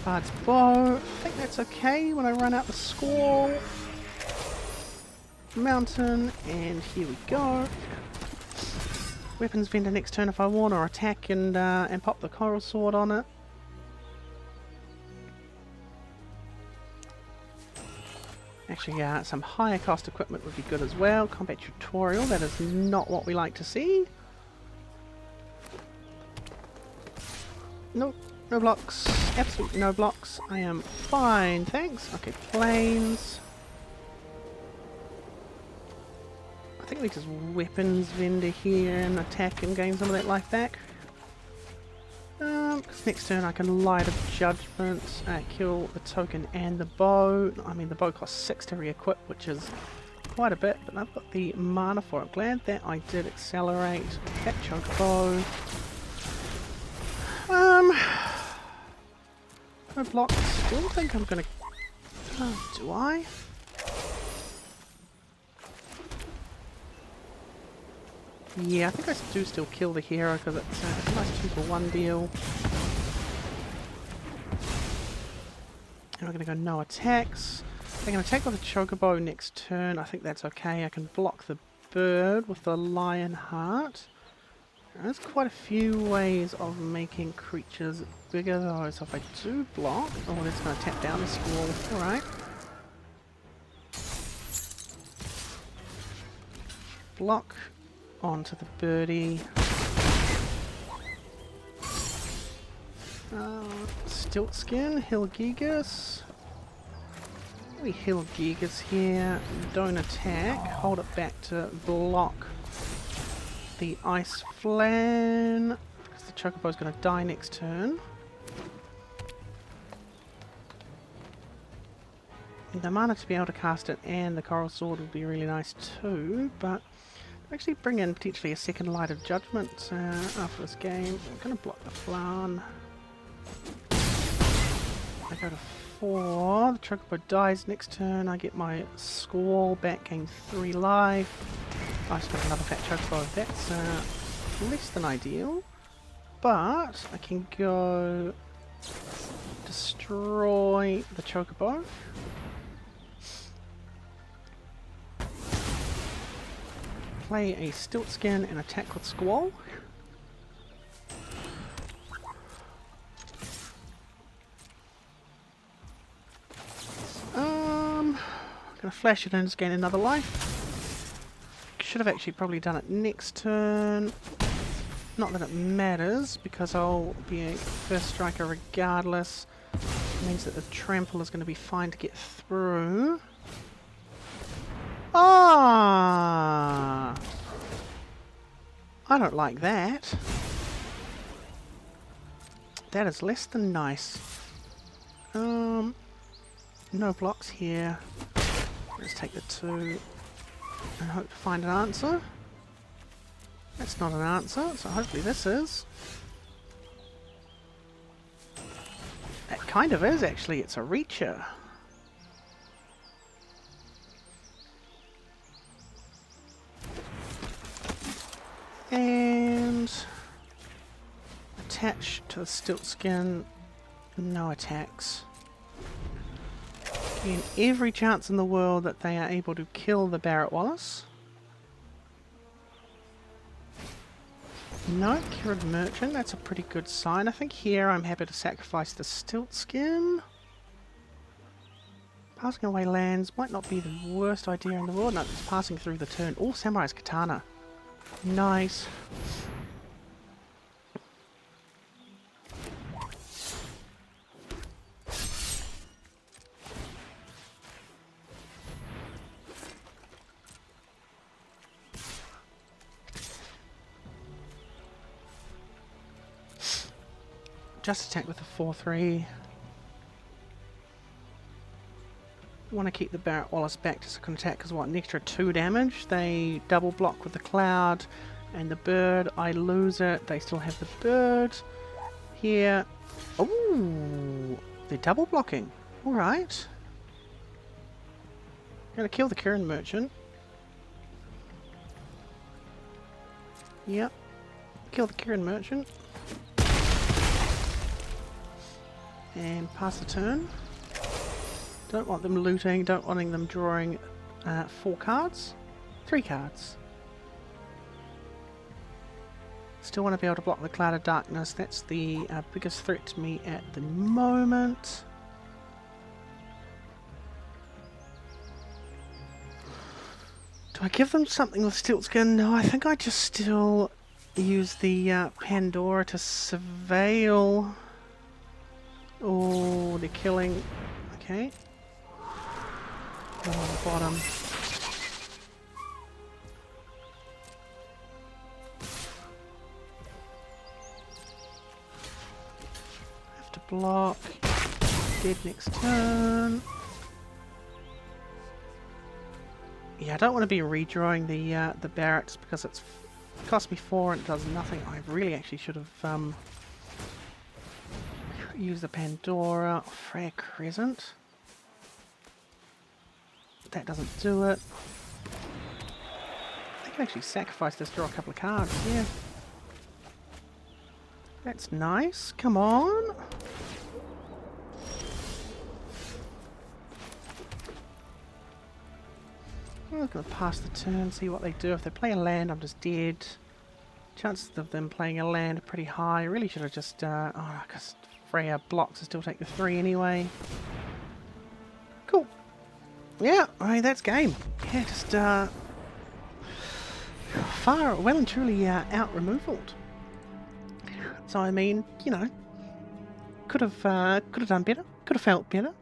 Bard's Bow. I think that's okay when I run out the squall. Mountain, and here we go. Weapons Vendor next turn if I want, or attack and pop the Coral Sword on it. Actually, yeah, some higher cost equipment would be good as well. Combat tutorial, that is not what we like to see. Nope, no blocks. Absolutely no blocks. I am fine, thanks. Okay, planes. I think there's weapons vendor here and attack and gain some of that life back. Because next turn I can Light of Judgment, kill the token and the bow. I mean, the bow costs 6 to re-equip, which is quite a bit, but I've got the mana for it. Glad that I did accelerate that chocobo. No blocks. Still think I'm gonna. Oh, do I? Yeah, I think I do still kill the hero because it's a nice 2-for-1 deal. And we're going to go no attacks. I'm going to attack with a chocobo next turn. I think that's okay. I can block the bird with the lion heart. There's quite a few ways of making creatures bigger though. So if I do block... Oh, that's going to tap down the squall. Alright. Block onto the birdie. Stilt Skin, Hilgigas. We Hilgigas here. Don't attack. Hold it back to block the Ice Flan. Because the Chocobo's going to die next turn. The mana to be able to cast it and the Coral Sword would be really nice too, but actually bring in potentially a second Light of Judgment after this game. I'm going to block the Flan. I go to 4. The Chocobo dies next turn. I get my Squall back, gain 3 life. I just got another fat Chocobo. That's less than ideal. But I can go destroy the Chocobo. Play a Stilt Skin and attack with Squall. Gonna flash it in and just gain another life. Should have actually probably done it next turn. Not that it matters, because I'll be a first striker regardless. It means that the trample is going to be fine to get through. Ah! I don't like that. That is less than nice. No blocks here. Let's take the 2 and hope to find an answer. That's not an answer, so hopefully this is. That kind of is actually, it's a reacher. And attach to the Stilt Skin, no attacks. Again, every chance in the world that they are able to kill the Barrett Wallace. No, Kieran Merchant, that's a pretty good sign. I think here I'm happy to sacrifice the Stilt Skin. Passing away lands might not be the worst idea in the world. No, it's passing through the turn. Oh, Samurai's Katana. Nice. Just attack with a 4-3. Want to keep the Barrett Wallace back so I can attack because what, an extra 2 damage. They double block with the cloud and the bird. I lose it. They still have the bird here. Oh, they're double blocking. Alright. Gonna kill the Kieran Merchant. Yep. Kill the Kieran Merchant. And pass the turn. Don't want them looting, don't want them drawing 4 cards. 3 cards. Still want to be able to block the Cloud of Darkness. That's the biggest threat to me at the moment. Do I give them something with Stilt Skin? No, I think I just still use the Pandora to surveil. Oh, they're killing. Okay. Oh, on the bottom. Have to block. Dead next turn. Yeah, I don't want to be redrawing the barracks because it's cost me 4 and it does nothing. I really actually should have used the Pandora. Freya Crescent. That doesn't do it. I can actually sacrifice this, draw a couple of cards. Yeah. That's nice. Come on. I'm going to pass the turn, see what they do. If they play a land, I'm just dead. Chances of them playing a land are pretty high. I really should have just... oh, because Freya blocks to still take the 3 anyway. Cool. Yeah, I mean, that's game. Yeah, just... far, well and truly out-removaled. So, I mean, you know... Could have done better. Could have felt better.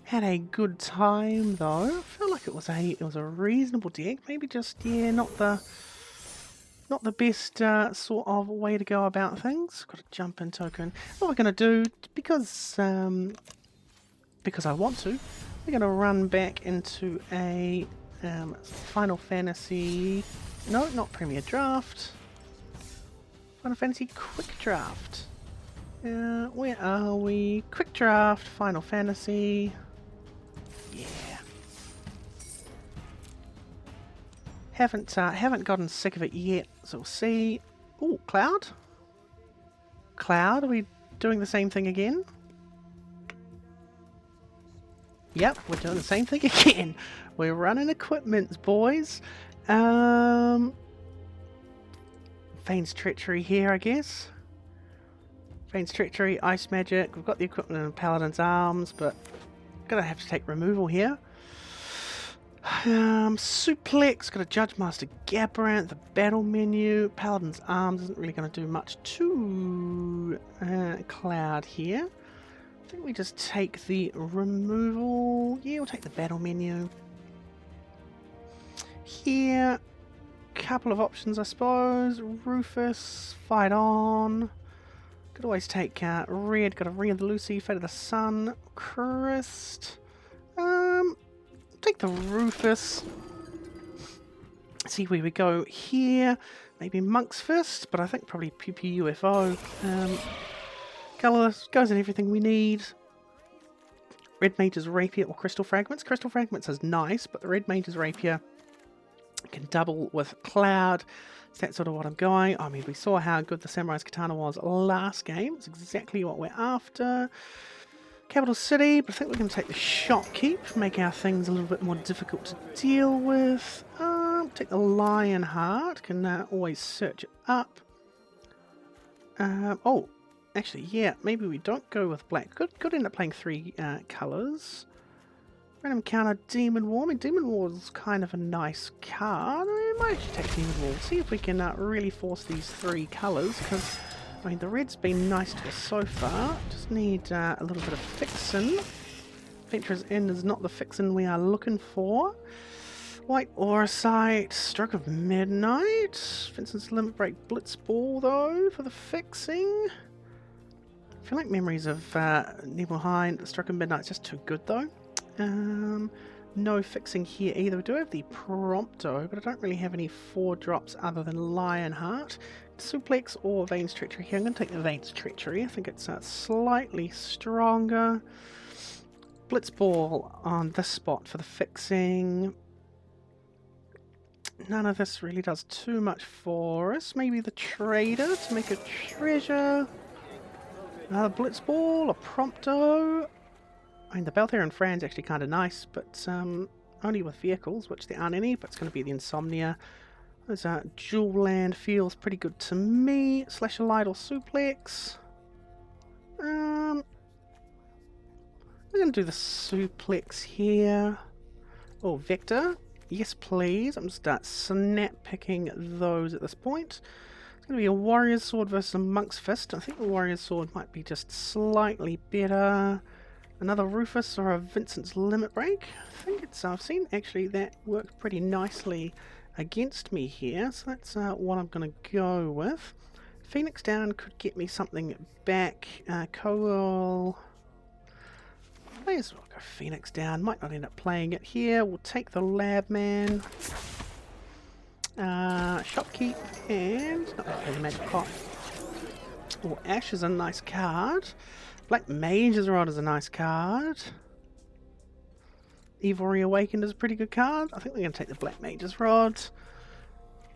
Had a good time though. I feel like it was a reasonable deck. Maybe just not the best sort of way to go about things. Got a jump in token. What we're gonna do because I want to. We're gonna run back into a Final Fantasy. No, not Premier Draft. Final Fantasy Quick Draft. Where are we? Quick Draft. Final Fantasy. Yeah. Haven't gotten sick of it yet, so we'll see. Oh, Cloud? Cloud, are we doing the same thing again? Yep, we're doing the same thing again. We're running equipments, boys. Vane's Treachery here, I guess. Vane's Treachery, Ice Magic. We've got the equipment in Paladin's Arms, but gonna have to take removal here. Suplex, got a Judge Master Gabrant, the battle menu. Paladin's Arms isn't really going to do much to Cloud here. I think we just take the removal. Yeah, we'll take the battle menu. Here, couple of options, I suppose. Rufus, Fight On. Could always take red. Got a red elusive, Fate of the Sun, Crest. Take the Rufus. See where we go here. Maybe Monk's Fist, but I think probably PP UFO. Colourless goes in everything we need. Red Mage's Rapier or Crystal Fragments. Crystal Fragments is nice, but the Red Mage's Rapier can double with Cloud. So that's sort of what I'm going. I mean, we saw how good the Samurai's Katana was last game. It's exactly what we're after. Capital City, but I think we're going to take the Shopkeep, make our things a little bit more difficult to deal with. Take the Lionheart, can always search it up. Oh, actually, yeah, maybe we don't go with black. Could end up playing 3 colours. Random counter, Demon War. I mean, Demon War is kind of a nice card. I might actually take Demon War. See if we can really force these 3 colours, because, I mean, the red's been nice to us so far. Just need a little bit of fixin'. Venturer's End is not the fixin' we are looking for. White Aura Sight, Stroke of Midnight. Vincent's Limit Break Blitzball, though, for the fixing. I feel like memories of Nibelheim, Stroke of Midnight's just too good, though. No fixing here either. We do have the Prompto, but I don't really have any 4-drops other than Lionheart. Suplex or Vane's Treachery here. I'm going to take the Vane's Treachery. I think it's slightly stronger. Blitzball on this spot for the fixing. None of this really does too much for us. Maybe the Trader to make a treasure. Another Blitzball, a Prompto. I mean, the Belther and Fran's actually kind of nice, but only with vehicles, which there aren't any, but it's going to be the Insomnia. There's Dual Land feels pretty good to me. Slash a Light or Suplex. We're going to do the Suplex here. Oh, Vector. Yes, please. I'm just snap picking those at this point. It's going to be a Warrior's Sword versus a Monk's Fist. I think the Warrior's Sword might be just slightly better. Another Rufus or a Vincent's Limit Break. I think it's, I've seen actually that worked pretty nicely against me here, so that's what I'm going to go with. Phoenix Down could get me something back. Coal. May as well go Phoenix Down. Might not end up playing it here. We'll take the Lab Man. Shopkeep and not going to play the Magic Pot. Oh, Ash is a nice card. Black Mage's Rod is a nice card. Evil Reawakened is a pretty good card. I think we're going to take the Black Mage's Rod.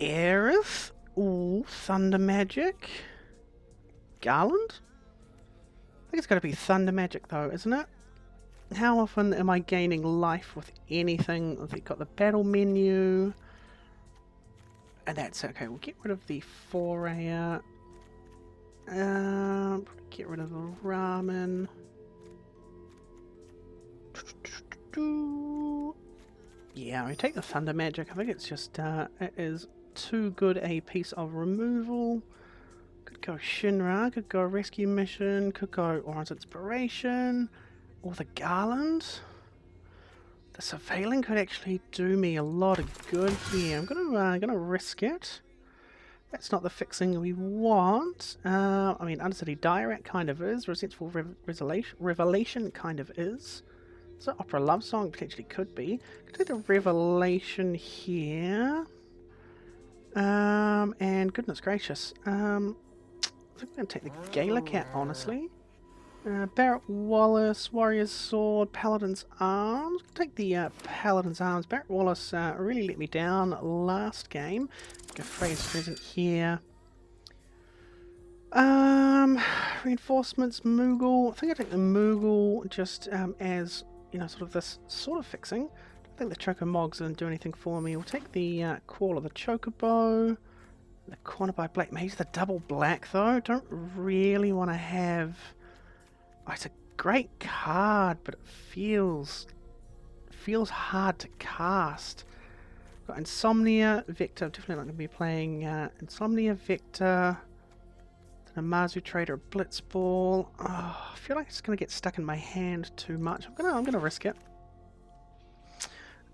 Aerith. Ooh, Thunder Magic. Garland? I think it's got to be Thunder Magic though, isn't it? How often am I gaining life with anything? We've got the battle menu. And that's okay. We'll get rid of the Forayer. Get rid of the Ramen. Yeah, I take the Thunder Magic. I think it's just, it is too good a piece of removal. Could go Shinra, could go Rescue Mission, could go Orange Inspiration, or the Garland. The Surveilling could actually do me a lot of good here. I'm gonna risk it. That's not the fixing we want. I mean, Undercity Dirac kind of is. Resentful Revelation kind of is. So Opera Love Song potentially could be. Could do the Revelation here. And goodness gracious. I think we're going to take the Gala Cat, honestly. Barrett Wallace, Warrior's Sword, Paladin's Arms. Take the Paladin's Arms. Barrett Wallace really let me down last game. Go Freya's Present here. Reinforcements, Moogle. I think I take the Moogle just as, you know, sort of this sort of fixing. I think the Chocomogs didn't do anything for me. We'll take the Call of the Chocobo. The Corner by Black Mage. The double black though. Don't really want to have... Oh, it's a great card, but it feels hard to cast. Got Insomnia, Vector. Definitely not going to be playing Insomnia, Vector, Namazu Trader, Blitzball. Oh, I feel like it's going to get stuck in my hand too much. I'm gonna risk it.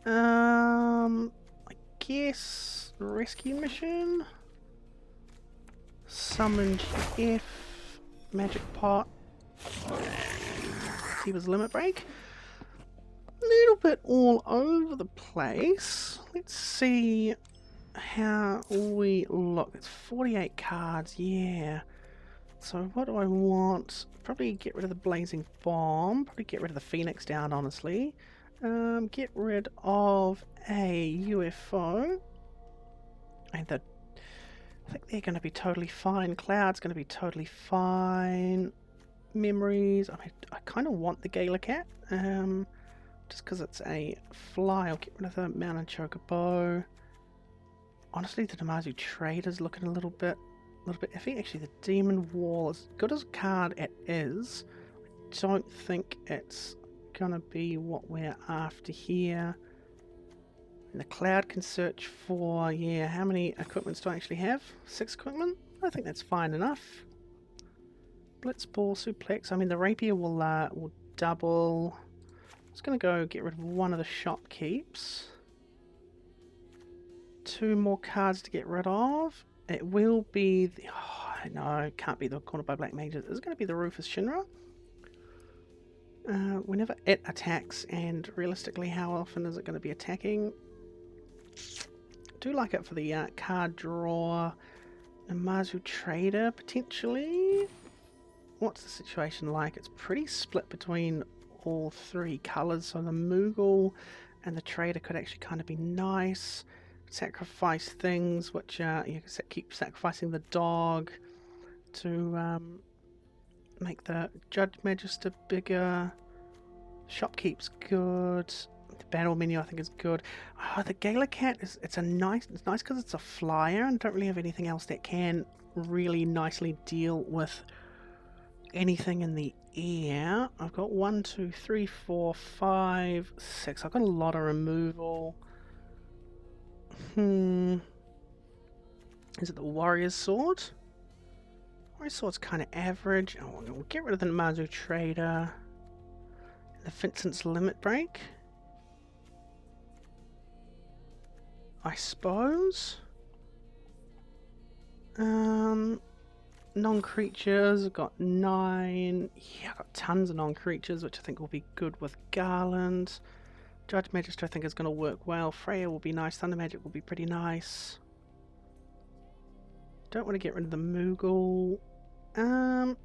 I guess Rescue Mission, Summon GF, Magic Pot. He was Limit Break. A little bit all over the place. Let's see how we look. It's 48 cards, yeah. So what do I want? Probably get rid of the Blazing Bomb. Probably get rid of the Phoenix Down, honestly. Get rid of a UFO. And I think they're going to be totally fine. Cloud's going to be totally fine. Memories. I mean, I kind of want the Gala Cat, just because it's a fly. I'll get rid of the Mountain Chocobo. Honestly, the Namazu Trader's looking a little bit iffy. Actually, the Demon Wall, as good as a card it is, I don't think it's gonna be what we're after here. And the Cloud can search for, yeah, how many equipments do I actually have? 6 equipment? I think that's fine enough. Blitzball, Suplex. I mean, the Rapier will double. I'm just going to go get rid of one of the Shopkeeps. 2 more cards to get rid of. It will be the... Oh, no, it can't be the Corner by Black Mage. It's going to be the Rufus Shinra. Whenever it attacks, and realistically, how often is it going to be attacking? Do like it for the card draw. Namazu Trader, potentially. What's the situation like? It's pretty split between all 3 colours, so the Moogle and the Trader could actually kind of be nice. Sacrifice things, which you can keep sacrificing the dog to make the Judge Magister bigger. Shopkeep's good. The battle menu I think is good. Oh, the Gala Cat it's nice because it's a flyer and don't really have anything else that can really nicely deal with anything in the air. I've got 1, 2, 3, 4, 5, 6. I've got a lot of removal. Is it the Warrior's Sword? Warrior's Sword's kind of average. Oh, we'll get rid of the Namazu Trader. The Vincent's Limit Break. I suppose. Non-creatures, I've got 9. Yeah, I've got tons of non-creatures, which I think will be good with Garland. Judge Magister I think is going to work well. Freya will be nice. Thunder Magic will be pretty nice. Don't want to get rid of the Moogle. Let's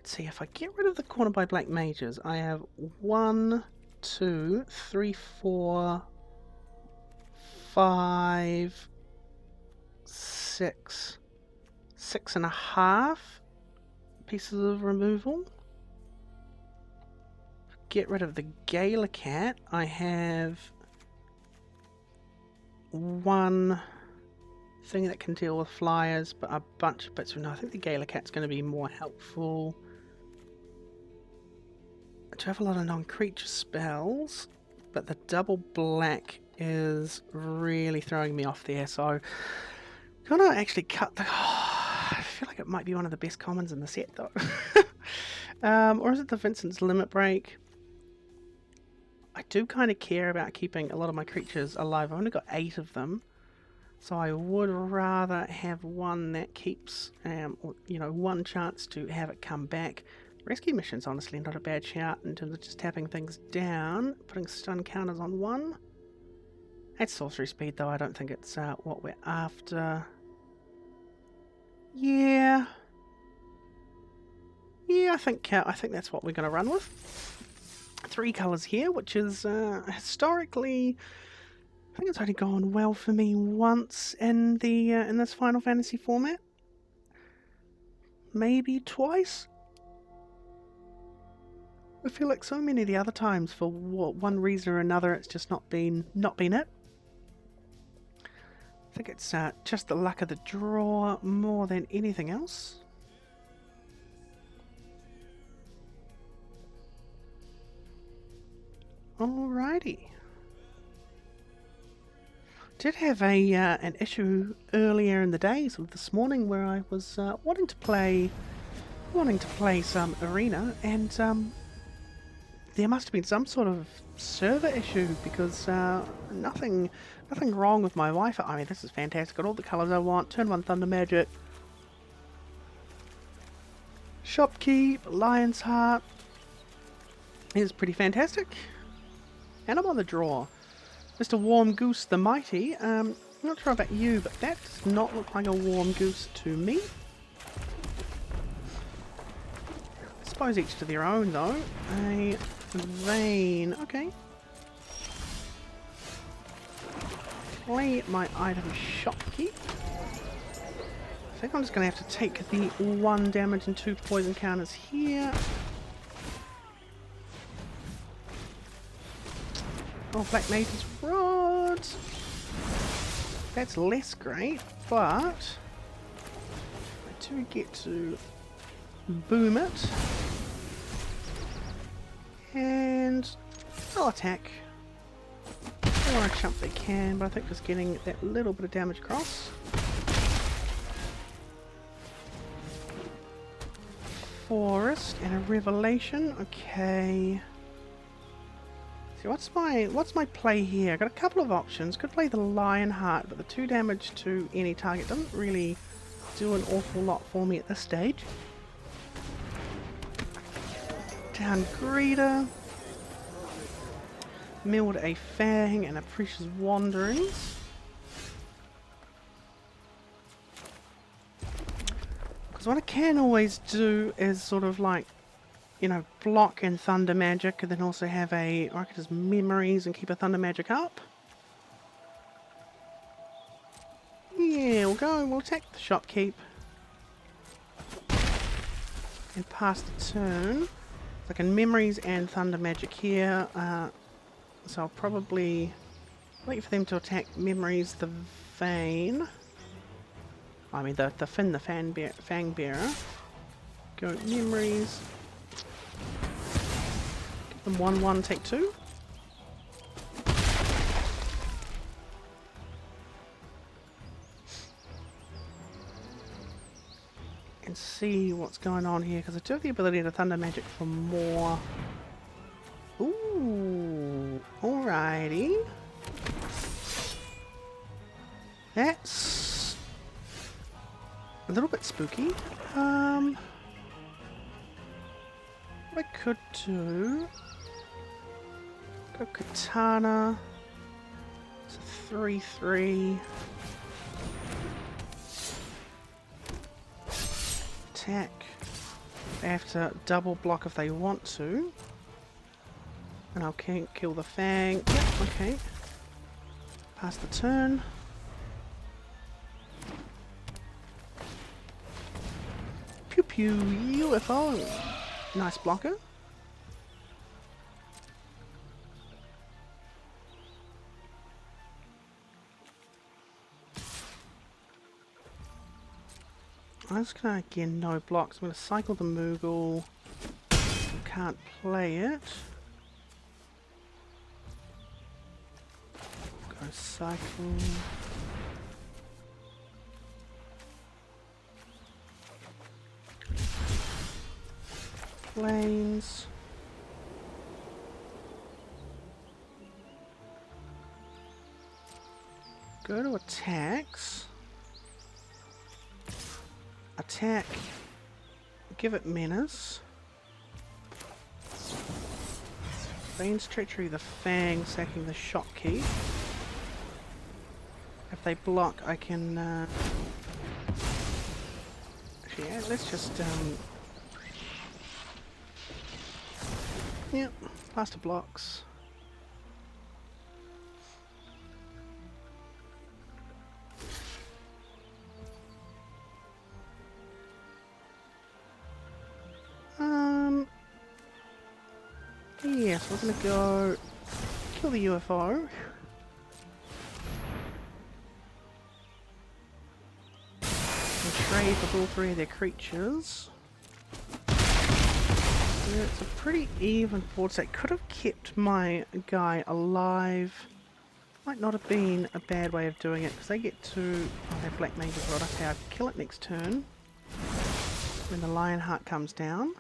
see, if I get rid of the Corner by Black Mages, I have 1, 2, 3, 4, 5, 6, 6.5 pieces of removal. Get rid of the Gala Cat. I have 1 thing that can deal with flyers, but a bunch of bits. No, I think the Gala Cat's going to be more helpful. I do have a lot of non-creature spells, but the double black is really throwing me off there. So I'm gonna actually cut the. I feel like it might be one of the best commons in the set, though. Or is it the Vincent's Limit Break? I do kind of care about keeping a lot of my creatures alive. I've only got 8 of them, so I would rather have one that keeps, one chance to have it come back. Rescue mission's honestly not a bad shout in terms of just tapping things down, putting stun counters on 1. At sorcery speed, though, I don't think it's what we're after. Yeah, I think that's what we're going to run with. 3 colours here, which is historically, I think it's only gone well for me once in the in this Final Fantasy format, maybe twice. I feel like so many of the other times, for one reason or another, it's just not been it. I think it's just the luck of the draw more than anything else. Alrighty. Did have a an issue earlier in the day, sort of this morning, where I was wanting to play some arena, and there must have been some sort of server issue, because nothing wrong with my Wi-Fi. I mean, this is fantastic. Got all the colours I want. Turn 1 Thunder Magic. Shopkeep, Lion's Heart is pretty fantastic. And I'm on the draw. Mr. Warm Goose the Mighty. I'm not sure about you, but that does not look like a warm goose to me. I suppose each to their own, though. A vein. Okay. Play my item Shopkeep. I think I'm just going to have to take the 1 damage and 2 poison counters here. Oh, Black Mage's Rod. That's less great, but I do get to boom it. And I'll attack. They want to chump they can, but I think just getting that little bit of damage across. Forest and a Revelation. Okay. So what's my play here? I've got a couple of options. Could play the Lionheart, but the 2 damage to any target doesn't really do an awful lot for me at this stage. Down Greeter. Milled a Fang and a Precious Wanderings. Because what I can always do is sort of like, block and Thunder Magic, and then also have or I could just Memories and keep a Thunder Magic up. Yeah, we'll attack the Shopkeep. And pass the turn. So I can Memories and Thunder Magic here. So I'll probably wait for them to attack Memories the Vein. I mean the Finn the Fang Bearer. Go Memories. Give them 1/1, take 2. see what's going on here, because I do have the ability to Thunder Magic for more. Ooh, alrighty. That's a little bit spooky. What I could do... Go Katana. It's a 3/3. Attack. They have to double block if they want to. And I'll kill the Fang. Yep, okay. Pass the turn. Pew pew, UFO. Nice blocker. I'm just gonna, again, no blocks. I'm gonna cycle the Moogle. Can't play it. Go cycle. Planes. Go to attacks. Attack. Give it menace. Bane's Treachery, the Fang, sacking the Shock Key. If they block, I can... Actually, yeah, let's just... Yep, plaster blocks. Yes, we're gonna go kill the UFO. And trade with all three of their creatures. Yeah, it's a pretty even board state. Could have kept my guy alive. Might not have been a bad way of doing it, because they get to... Oh, their Black Mage's Rod. Okay, I kill it next turn. When the Lionheart comes down.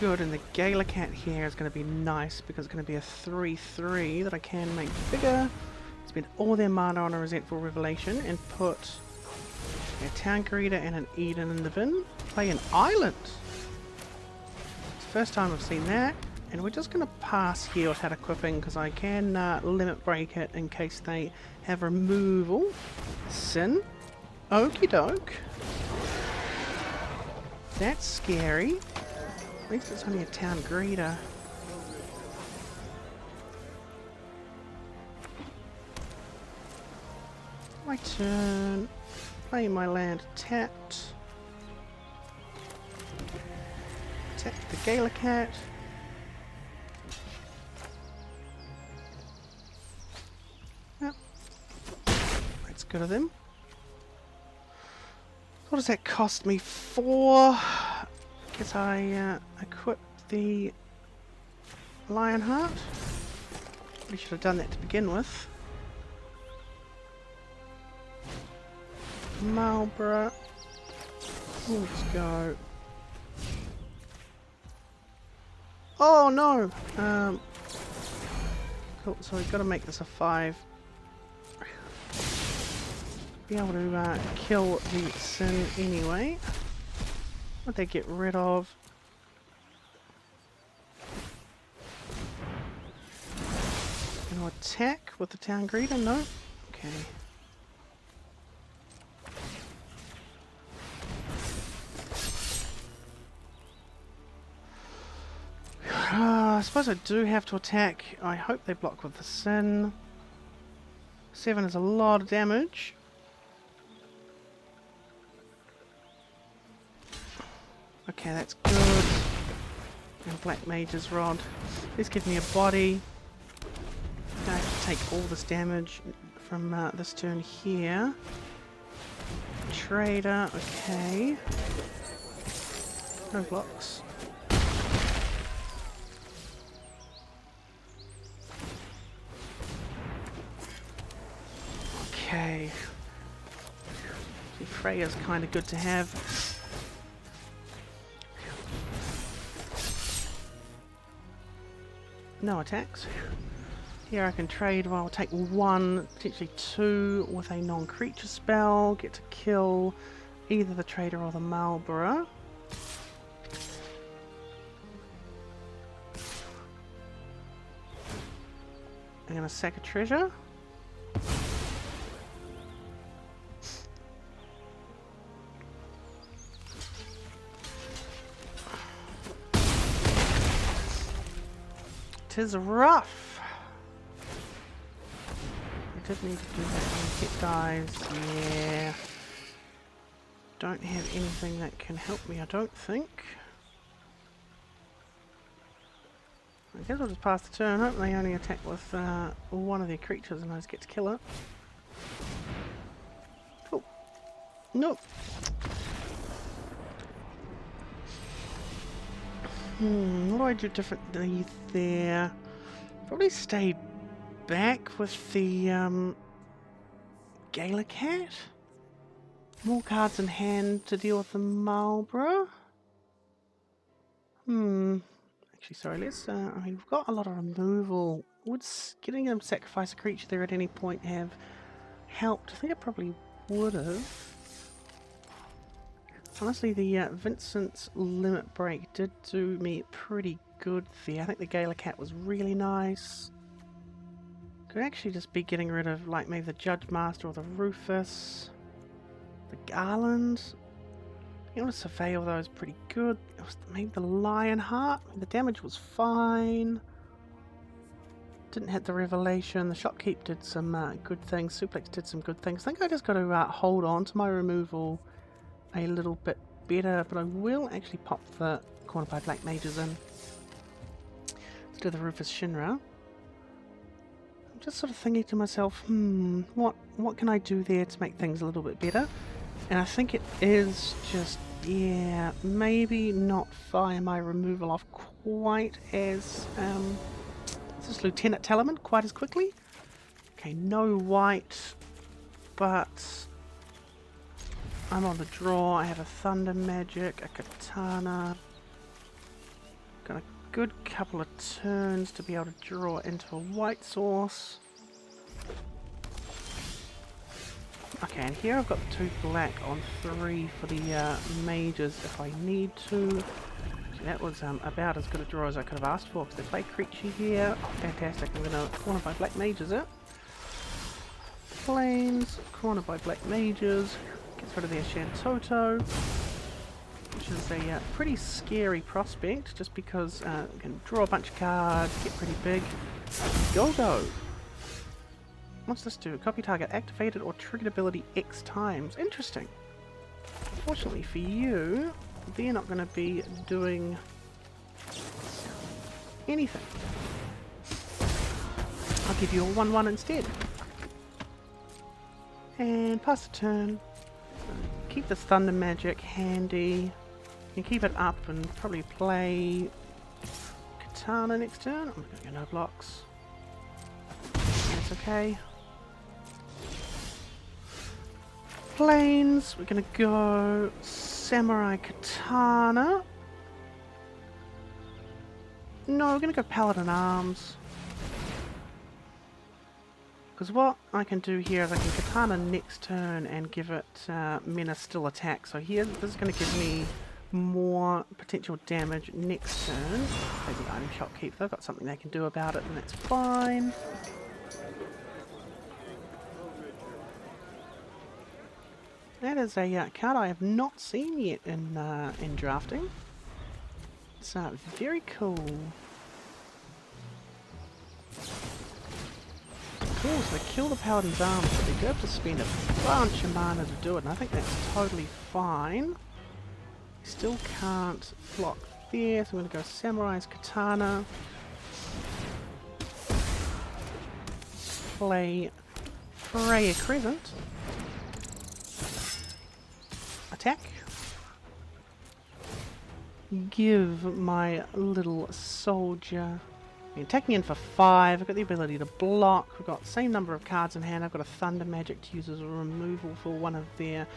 Good, and the Galacat here is going to be nice because it's going to be a 3/3 that I can make bigger. Spend all their mana on a Resentful Revelation and put a Town Greeter and an Eden in the bin. Play an Island! It's the first time I've seen that, and we're just going to pass here without equipping because I can limit break it in case they have removal. Sin. Okie doke. That's scary. At least it's only a Town Greeter. My turn. Play my land tapped. Tap the Galacat. Yep. That's good of them. What does that cost me for? Guess I equip the Lionheart. We should have done that to begin with. Marlborough. Let's go. Oh no! Cool, so we've got to make this a 5. Be able to kill the Sin anyway. What they get rid of? Gonna attack with the Town Greeter? No? Okay. I suppose I do have to attack. I hope they block with the Sin. 7 is a lot of damage. Okay, that's good. And Black Mage's Rod. Please give me a body. I have to take all this damage from this turn here. Trader, okay. No blocks. Okay. See, Freya's kind of good to have. No attacks. Here I can trade, well, I'll take 1, potentially 2 with a non-creature spell, get to kill either the trader or the Marlborough. I'm going to sack a treasure. Tis rough. I did need to do that on hit dies. Yeah. Don't have anything that can help me, I don't think. I guess I'll just pass the turn. Hope they only attack with one of their creatures and I just get to kill it. Oh. Nope. What do I do differently there? Probably stay back with the Gala Cat. More cards in hand to deal with the Marlborough. Actually, sorry, let's, I mean, we've got a lot of removal. Would getting them sacrifice a creature there at any point have helped? I think it probably would have. Honestly, the Vincent's Limit Break did do me pretty good there. I think the Gala Cat was really nice. Could actually just be getting rid of, like, maybe the Judge Master or the Rufus. The Garland. You know, the Surveil though is pretty good. It was maybe the Lionheart. I mean, the damage was fine. Didn't hit the Revelation. The Shopkeep did some good things. Suplex did some good things. I think I just got to hold on to my removal a little bit better, but I will actually pop the Corner by Black Mages in. Let's do the Rufus Shinra. I'm just sort of thinking to myself, what can I do there to make things a little bit better? And I think it is just, yeah, maybe not fire my removal off quite as, this is Lieutenant Telemann, quite as quickly. Okay, no white, but I'm on the draw. I have a Thunder Magic, a Katana. Got a good couple of turns to be able to draw into a white source. Okay, and here I've got 2 black on 3 for the mages if I need to. So that was about as good a draw as I could have asked for, because they play creature here. Oh, fantastic. I'm going to Corner by Black Mages it. Plains, Corner by Black Mages. Gets rid of their Shantoto, which is a pretty scary prospect, just because you can draw a bunch of cards, get pretty big. Go! What's this do? Copy target activated or triggered ability X times. Interesting. Fortunately for you, they're not going to be doing anything. I'll give you a 1/1 instead. And pass the turn. Keep this Thunder Magic handy. You can keep it up and probably play Katana next turn. I'm going to go no blocks. That's okay. Plains, we're going to go Samurai Katana. No, we're going to go Paladin Arms. Because what I can do here is I can Katana next turn and give it Menace still attack. So here, this is going to give me more potential damage next turn. Maybe Item Shopkeep, they've got something they can do about it, and that's fine. That is a card I have not seen yet in drafting. It's very cool. Cool, so they kill the Paladin's Arms, but they do have to spend a bunch of mana to do it, and I think that's totally fine. Still can't block there, so I'm going to go Samurai's Katana. Play Freya Crescent. Attack. Give my little soldier We're attacking in for 5. I've got the ability to block. We've got the same number of cards in hand. I've got a Thunder Magic to use as a removal for one of their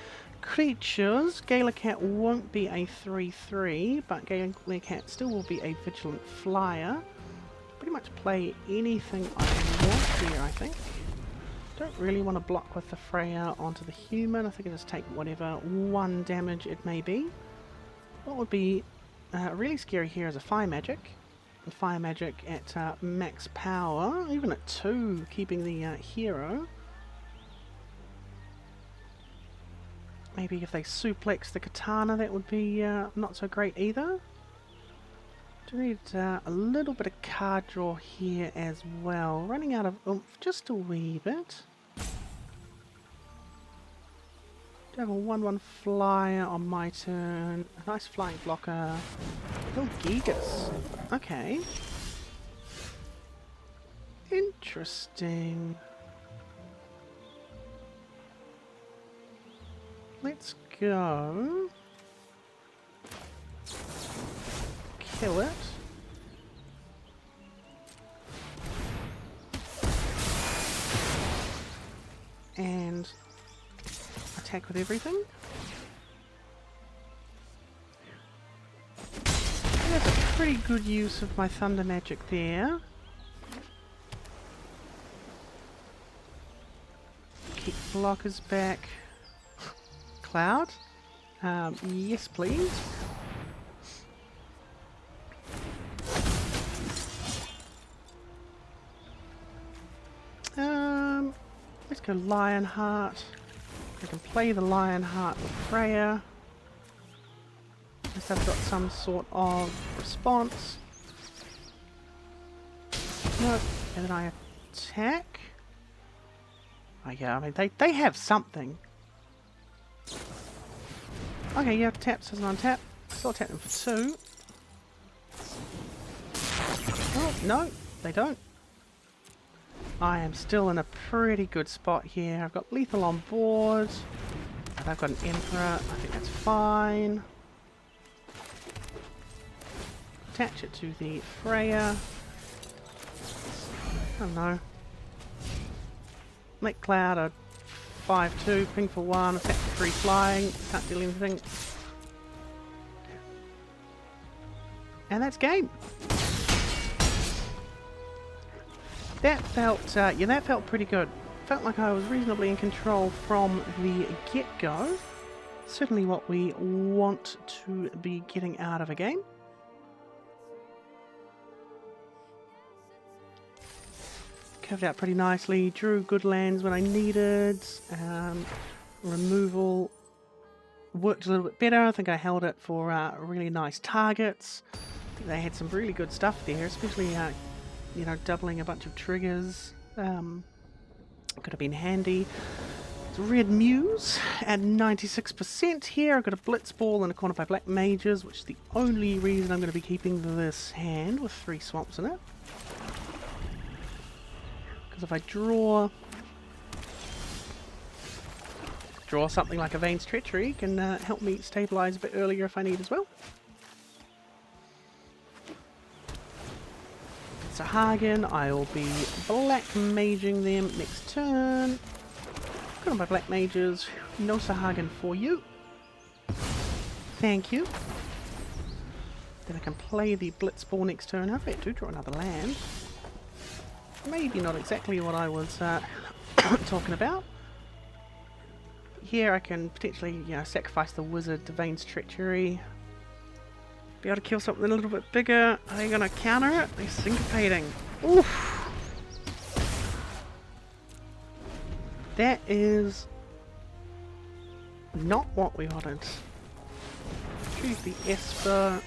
creatures. Cat won't be a 3/3, but Cat still will be a Vigilant Flyer. Pretty much play anything I want here, I think. Don't really want to block with the Freya onto the human. I think I just take whatever 1 damage it may be. What would be really scary here is a Fire Magic. And Fire Magic at max power, even at 2, keeping the hero. Maybe if they suplex the katana, that would be not so great either. Do need a little bit of card draw here as well. Running out of oomph just a wee bit. Do have a 1/1 flyer on my turn. A nice flying blocker. Oh, Gigas. Okay. Interesting. Let's go. Kill it. And attack with everything. That's a pretty good use of my Thunder Magic there. Keep blockers back. Cloud? Yes, please. Let's go Lionheart. I can play the Lionheart with Freya. Unless I've got some sort of response. Nope. And then I attack. Oh yeah, I mean, they have something. Okay, yeah, tap says untap. Still tap them for 2. Oh, no, they don't. I am still in a pretty good spot here. I've got lethal on board. And I've got an Emperor. I think that's fine. Attach it to the Freya. I don't know. Make Cloud a 5/2, ping for 1, attack for 3 flying. Can't do anything. And that's game. That felt, yeah, that felt pretty good. Felt like I was reasonably in control from the get-go. Certainly what we want to be getting out of a game. Curved out pretty nicely, drew good lands when I needed. Removal worked a little bit better. I think I held it for really nice targets. I think they had some really good stuff there, especially you know, doubling a bunch of triggers. Could have been handy. It's Red Muse at 96% here. I've got a Blitz Ball and a corner by Black Mages, which is the only reason I'm going to be keeping this hand with 3 swamps in it. Because if I draw something like a Vane's Treachery, it can help me stabilize a bit earlier if I need as well. Hagen, I'll be Black Maging them next turn. Got on my Black Mages. No Sahagan for you. Thank you. Then I can play the Blitzball next turn. Hopefully I do draw another land. Maybe not exactly what I was talking about. Here I can potentially, you know, sacrifice the Wizard to Vane's Treachery. Be able to kill something a little bit bigger. Are they going to counter it? They're syncopating. Oof! That is not what we wanted. Choose the Esper.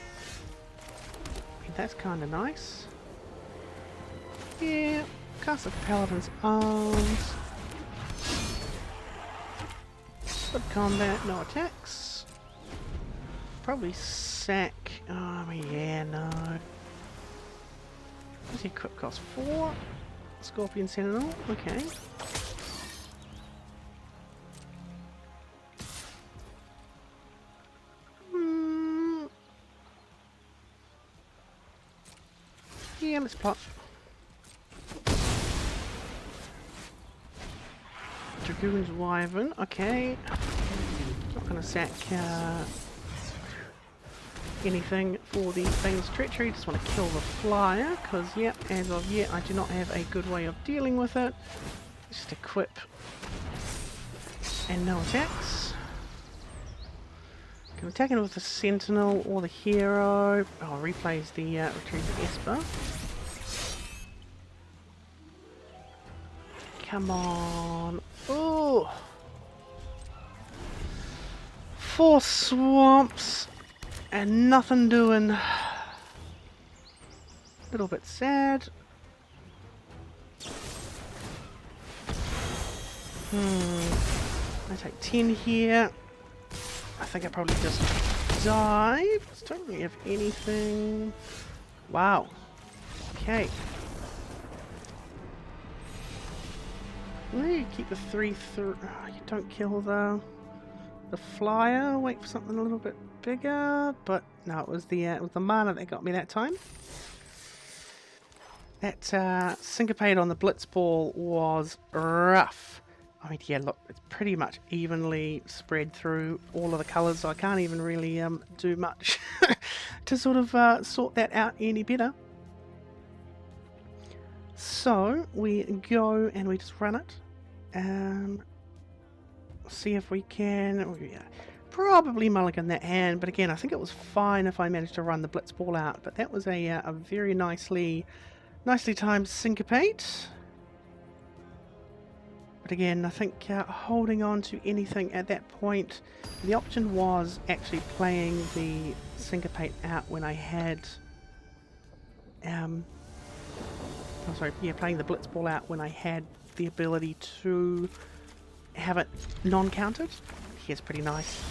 That's kind of nice. Yeah, cast the Paladin's Arms. Good combat, no attacks. Probably sack. Oh, yeah, no. What's your equip cost? 4. Scorpion Sentinel. Okay. Yeah, let's plot. Dragoon's Wyvern, okay. Not gonna sack anything for the Bane's Treachery, just want to kill the flyer, because yep, as of yet I do not have a good way of dealing with it. Just equip and no attacks. Can attack it with the Sentinel or the Hero. Oh, replays the Retrieve the Esper. Come on. Oh! 4 swamps and nothing doing. Little bit sad. I take 10 here. I think I probably just die. Don't really have anything. Wow. Okay. You keep the 3 through. Oh, you don't kill the flyer. Wait for something a little bit bigger. But no, it was the mana that got me that time. That syncopate on the Blitzball was rough. I mean, yeah, look, it's pretty much evenly spread through all of the colours, so I can't even really do much to sort of sort that out any better. So we go and we just run it. See if we can. Probably mulligan that hand, but again, I think it was fine if I managed to run the Blitzball out. But that was a very nicely timed syncopate. But again, I think holding on to anything at that point, the option was actually playing the syncopate out when I had. Playing the Blitzball out when I had the ability to have it non-countered. Here's pretty nice.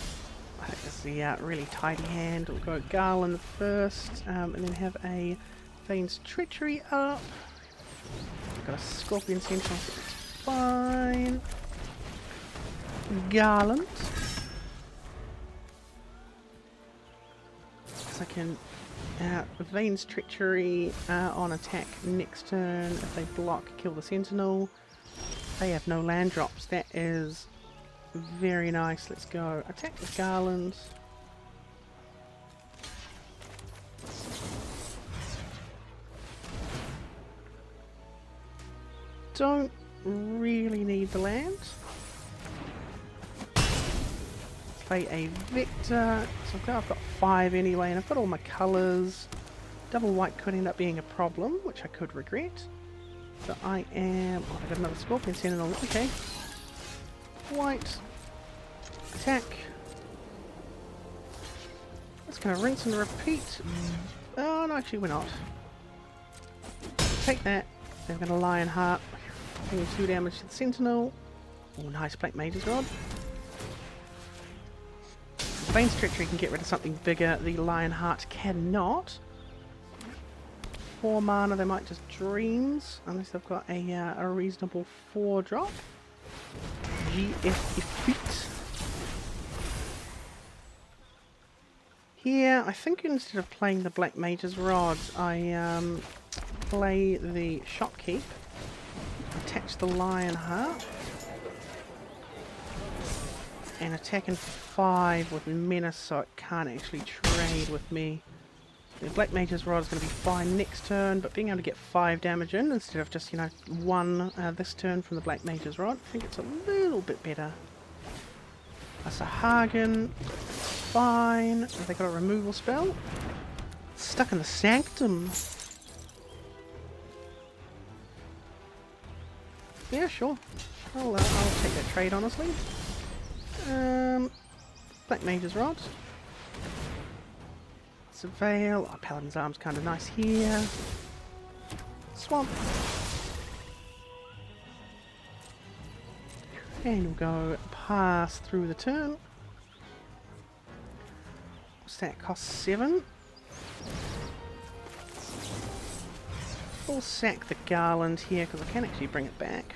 I think this is a really tidy hand. We'll go Garland first, and then have a Bane's Treachery up. We've got a Scorpion Sentinel, so it's fine. Garland. So I can Bane's Treachery on attack next turn. If they block, kill the Sentinel. They have no land drops. That is very nice. Let's go. Attack with Garland. Don't really need the land. Play a Vector. So I've got 5 anyway, and I've got all my colours. Double white could end up being a problem, which I could regret. So I am. Oh, I got another Scorpion Sentinel. Okay. White. Attack. Just gonna rinse and repeat. Oh, no, actually, we're not. Take that. They're gonna Lionheart. Doing 2 damage to the Sentinel. Oh, nice Black Mage's Rod. The Bane's Treachery can get rid of something bigger. The Lionheart cannot. 4 mana, they might just Dreams, unless they've got a reasonable 4-drop. GF. Here, I think instead of playing the Black Mage's Rod, I play the Shopkeep, attach the Lionheart, and attack in 5 with Menace, so it can't actually trade with me. The Black Mage's Rod is going to be fine next turn, but being able to get 5 damage in instead of just, 1 this turn from the Black Mage's Rod, I think it's a little bit better. A Sahagin, fine. Have they got a removal spell? Stuck in the Sanctum. Yeah, sure. I'll take that trade, honestly. Black Mage's Rod. Surveil. Oh, Paladin's Arm's kind of nice here. Swamp. And we'll go pass through the turn. What's that? Cost 7. We'll sack the Garland here because I can actually bring it back.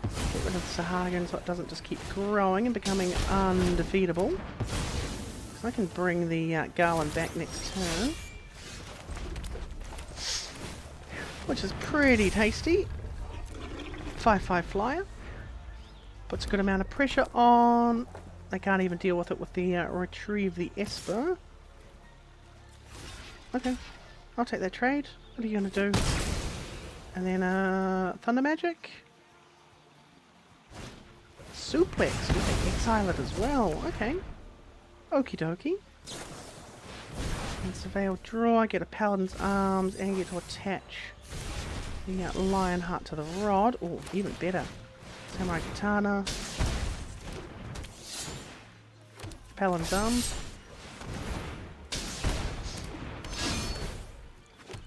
Get rid of the Sahagin so it doesn't just keep growing and becoming undefeatable. So I can bring the Garland back next turn, which is pretty tasty. 5/5 flyer. Puts a good amount of pressure on. They can't even deal with it with the retrieve the Esper. Okay, I'll take that trade. What are you going to do? And then Thunder Magic. Suplex. We can exile it as well. Okay. Okie dokie. And Surveil draw. I get a Paladin's Arms and get to attach the Lionheart to the rod. Oh, even better. Samurai Katana. Paladin's Arms.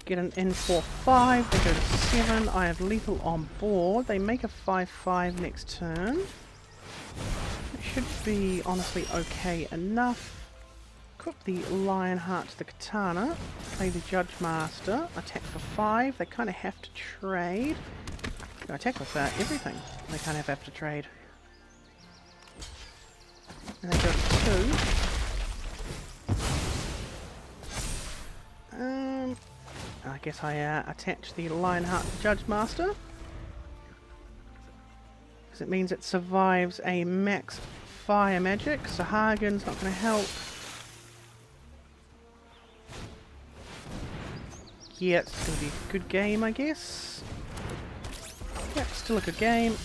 Get an N4-5, they go to 7, I have lethal on board, they make a 5-5 next turn. It should be honestly okay enough. Cook the Lionheart to the Katana, play the Judge Master, attack for 5, they kind of have to trade. They attack with everything, they kind of have to trade. And they go to 2. I guess I attach the Lionheart to Judge Master. Because it means it survives a max fire magic. Sahagins not going to help. Yeah, it's going to be a good game, I guess. Yep, still a good game.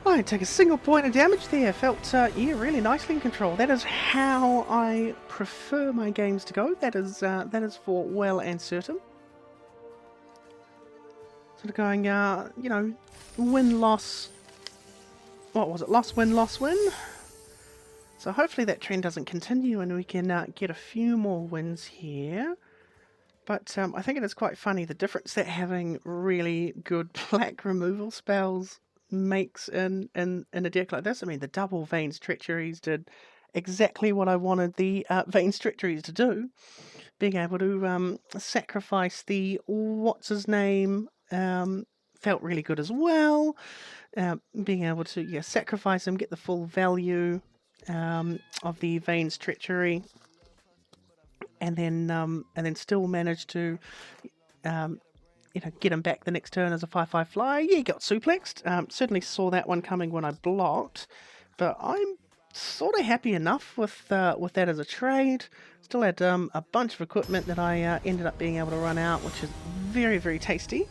I didn't take a single point of damage there. Felt, yeah, really nicely in control. That is how I prefer my games to go. That is for well and certain. Sort of going, you know, win-loss. What was it? Loss, win, loss, win. So hopefully that trend doesn't continue and we can get a few more wins here. But I think it is quite funny the difference that having really good black removal spells makes in a deck like this. I mean, the double Veins Treacheries did exactly what I wanted the Veins Treacheries to do. Being able to sacrifice the what's-his-name felt really good as well. Being able to sacrifice him, get the full value of the Veins Treachery, and then still manage to get him back the next turn as a 5/5 fly. Yeah, he got suplexed. Certainly saw that one coming when I blocked, but I'm sort of happy enough with that as a trade. Still had a bunch of equipment that I ended up being able to run out, which is very, very tasty.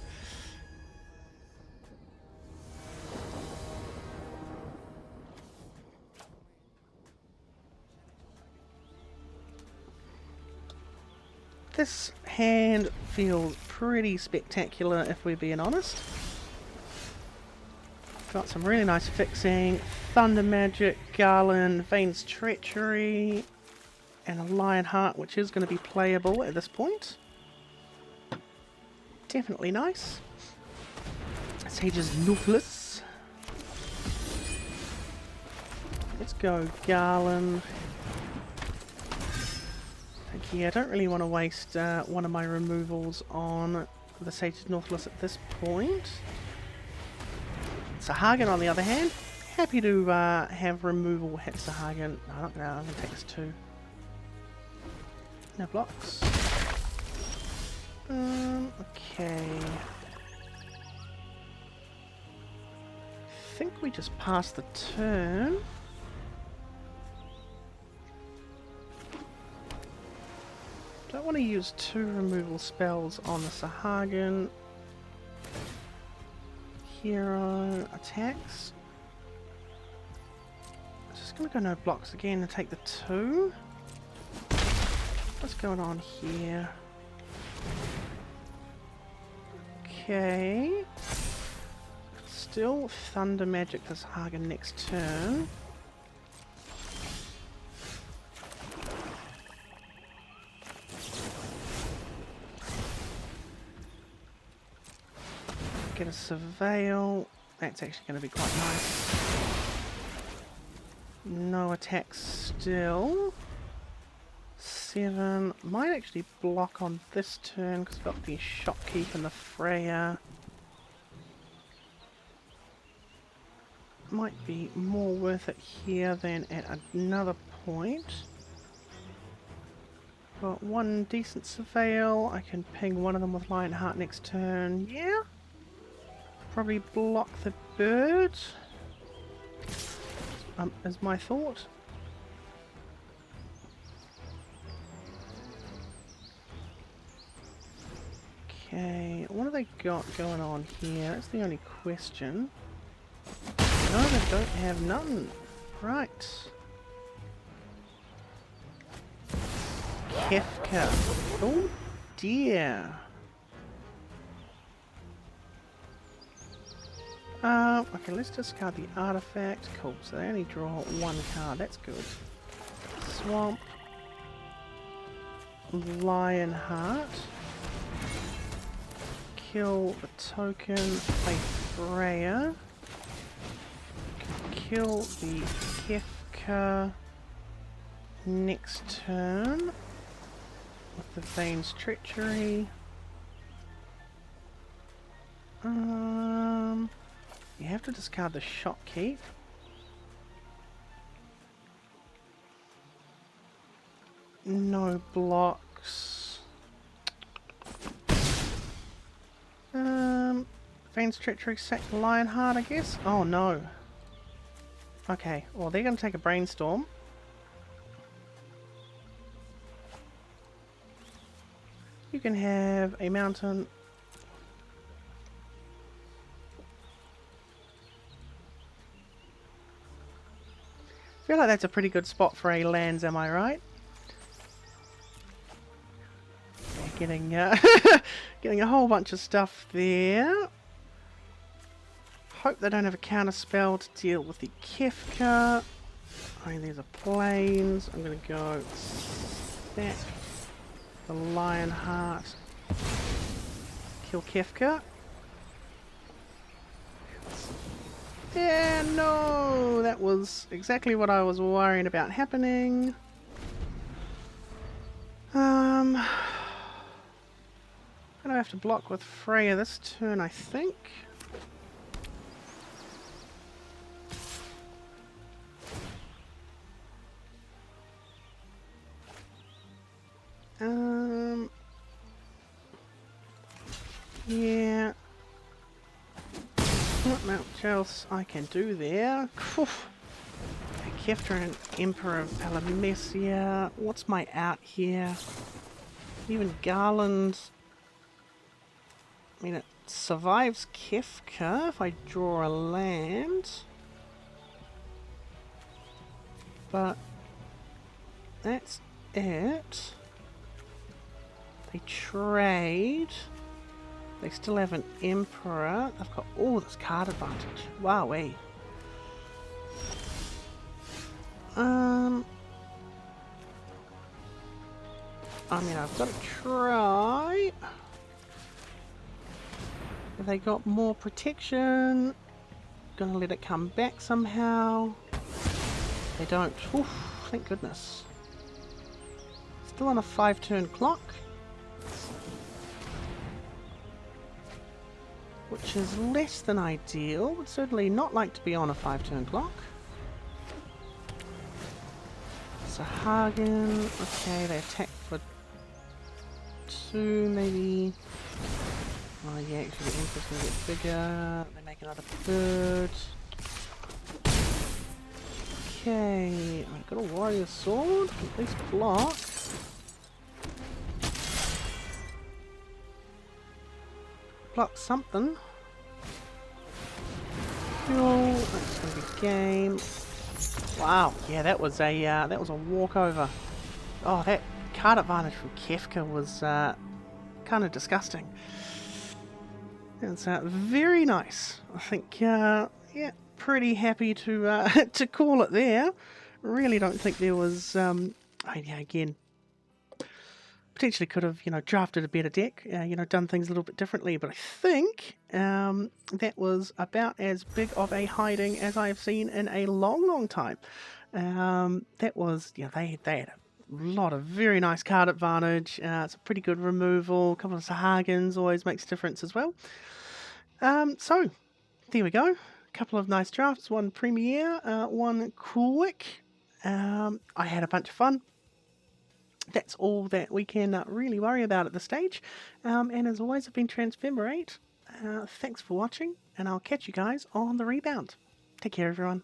This hand feels pretty spectacular if we're being honest. Got some really nice fixing. Thunder Magic, Garland, Veins Treachery, and a Lionheart, which is going to be playable at this point. Definitely nice. Sage's Nautilus. Let's go Garland. Yeah, I don't really want to waste one of my removals on the Sage's Nautilus at this point. Sahagin, on the other hand, happy to have removal hit Sahagin. No, I'm going to take this 2. No blocks. Okay. I think we just passed the turn. Don't want to use 2 removal spells on the Sahagin. Hero attacks. Just gonna go no blocks again and take the 2. What's going on here? Okay. Still Thunder Magic this Sahagin next turn. Get a Surveil. That's actually going to be quite nice. No attack still. 7. Might actually block on this turn because I've got the Shopkeep and the Freya. Might be more worth it here than at another point. Got one decent Surveil. I can ping one of them with Lionheart next turn. Yeah. Probably block the bird. Is my thought. Okay, what have they got going on here? That's the only question. No, they don't have none. Right. Kefka. Oh dear. Okay, let's discard the artifact. Cool, so they only draw one card. That's good. Swamp. Lionheart. Kill the token. Play Freya. Kill the Kefka next turn with the Vane's Treachery. You have to discard the Shopkeep. No blocks. Vane's Treachery, sack Lionheart, I guess? Oh no. Okay, well they're going to take a Brainstorm. You can have a mountain. I feel like that's a pretty good spot for a lands, am I right? Yeah, getting, getting a whole bunch of stuff there. Hope they don't have a counter spell to deal with the Kefka. I mean, there's a plains. I'm going to go back the Lionheart. Kill Kefka. Yeah, no! That was exactly what I was worrying about happening. I'm gonna have to block with Freya this turn, I think. Yeah. Not much else I can do there. Kefta and Emperor of Palamecia. What's my out here? Even Garland. I mean, it survives Kefka if I draw a land. But that's it. They trade. They still have an Emperor. They've got all this card advantage. Wowee. I mean, I've got to try. Have they got more protection? Gonna let it come back somehow. They don't. Oof, thank goodness. Still on a 5-turn clock. Which is less than ideal. Would certainly not like to be on a 5-turn clock. Sahagin. Okay, they attack for 2 maybe. Oh yeah, actually the Emperor's gonna get bigger. They make another bird. Okay, I've got a warrior sword. At least block. Block something. Fuel. That's gonna be game. Wow, yeah, that was a walkover. Oh, that card advantage from Kefka was kind of disgusting. It's very nice. I think, yeah, pretty happy to to call it there. Really don't think there was. Yeah, again, potentially could have, drafted a better deck, done things a little bit differently, but I think that was about as big of a hiding as I have seen in a long, long time. That was, they had a lot of very nice card advantage. It's a pretty good removal. A couple of Sahagins always makes a difference as well. So, there we go. A couple of nice drafts, one Premier, one quick. I had a bunch of fun. That's all that we can really worry about at this stage. And as always, I've been Transphemerate. Thanks for watching, and I'll catch you guys on the rebound. Take care, everyone.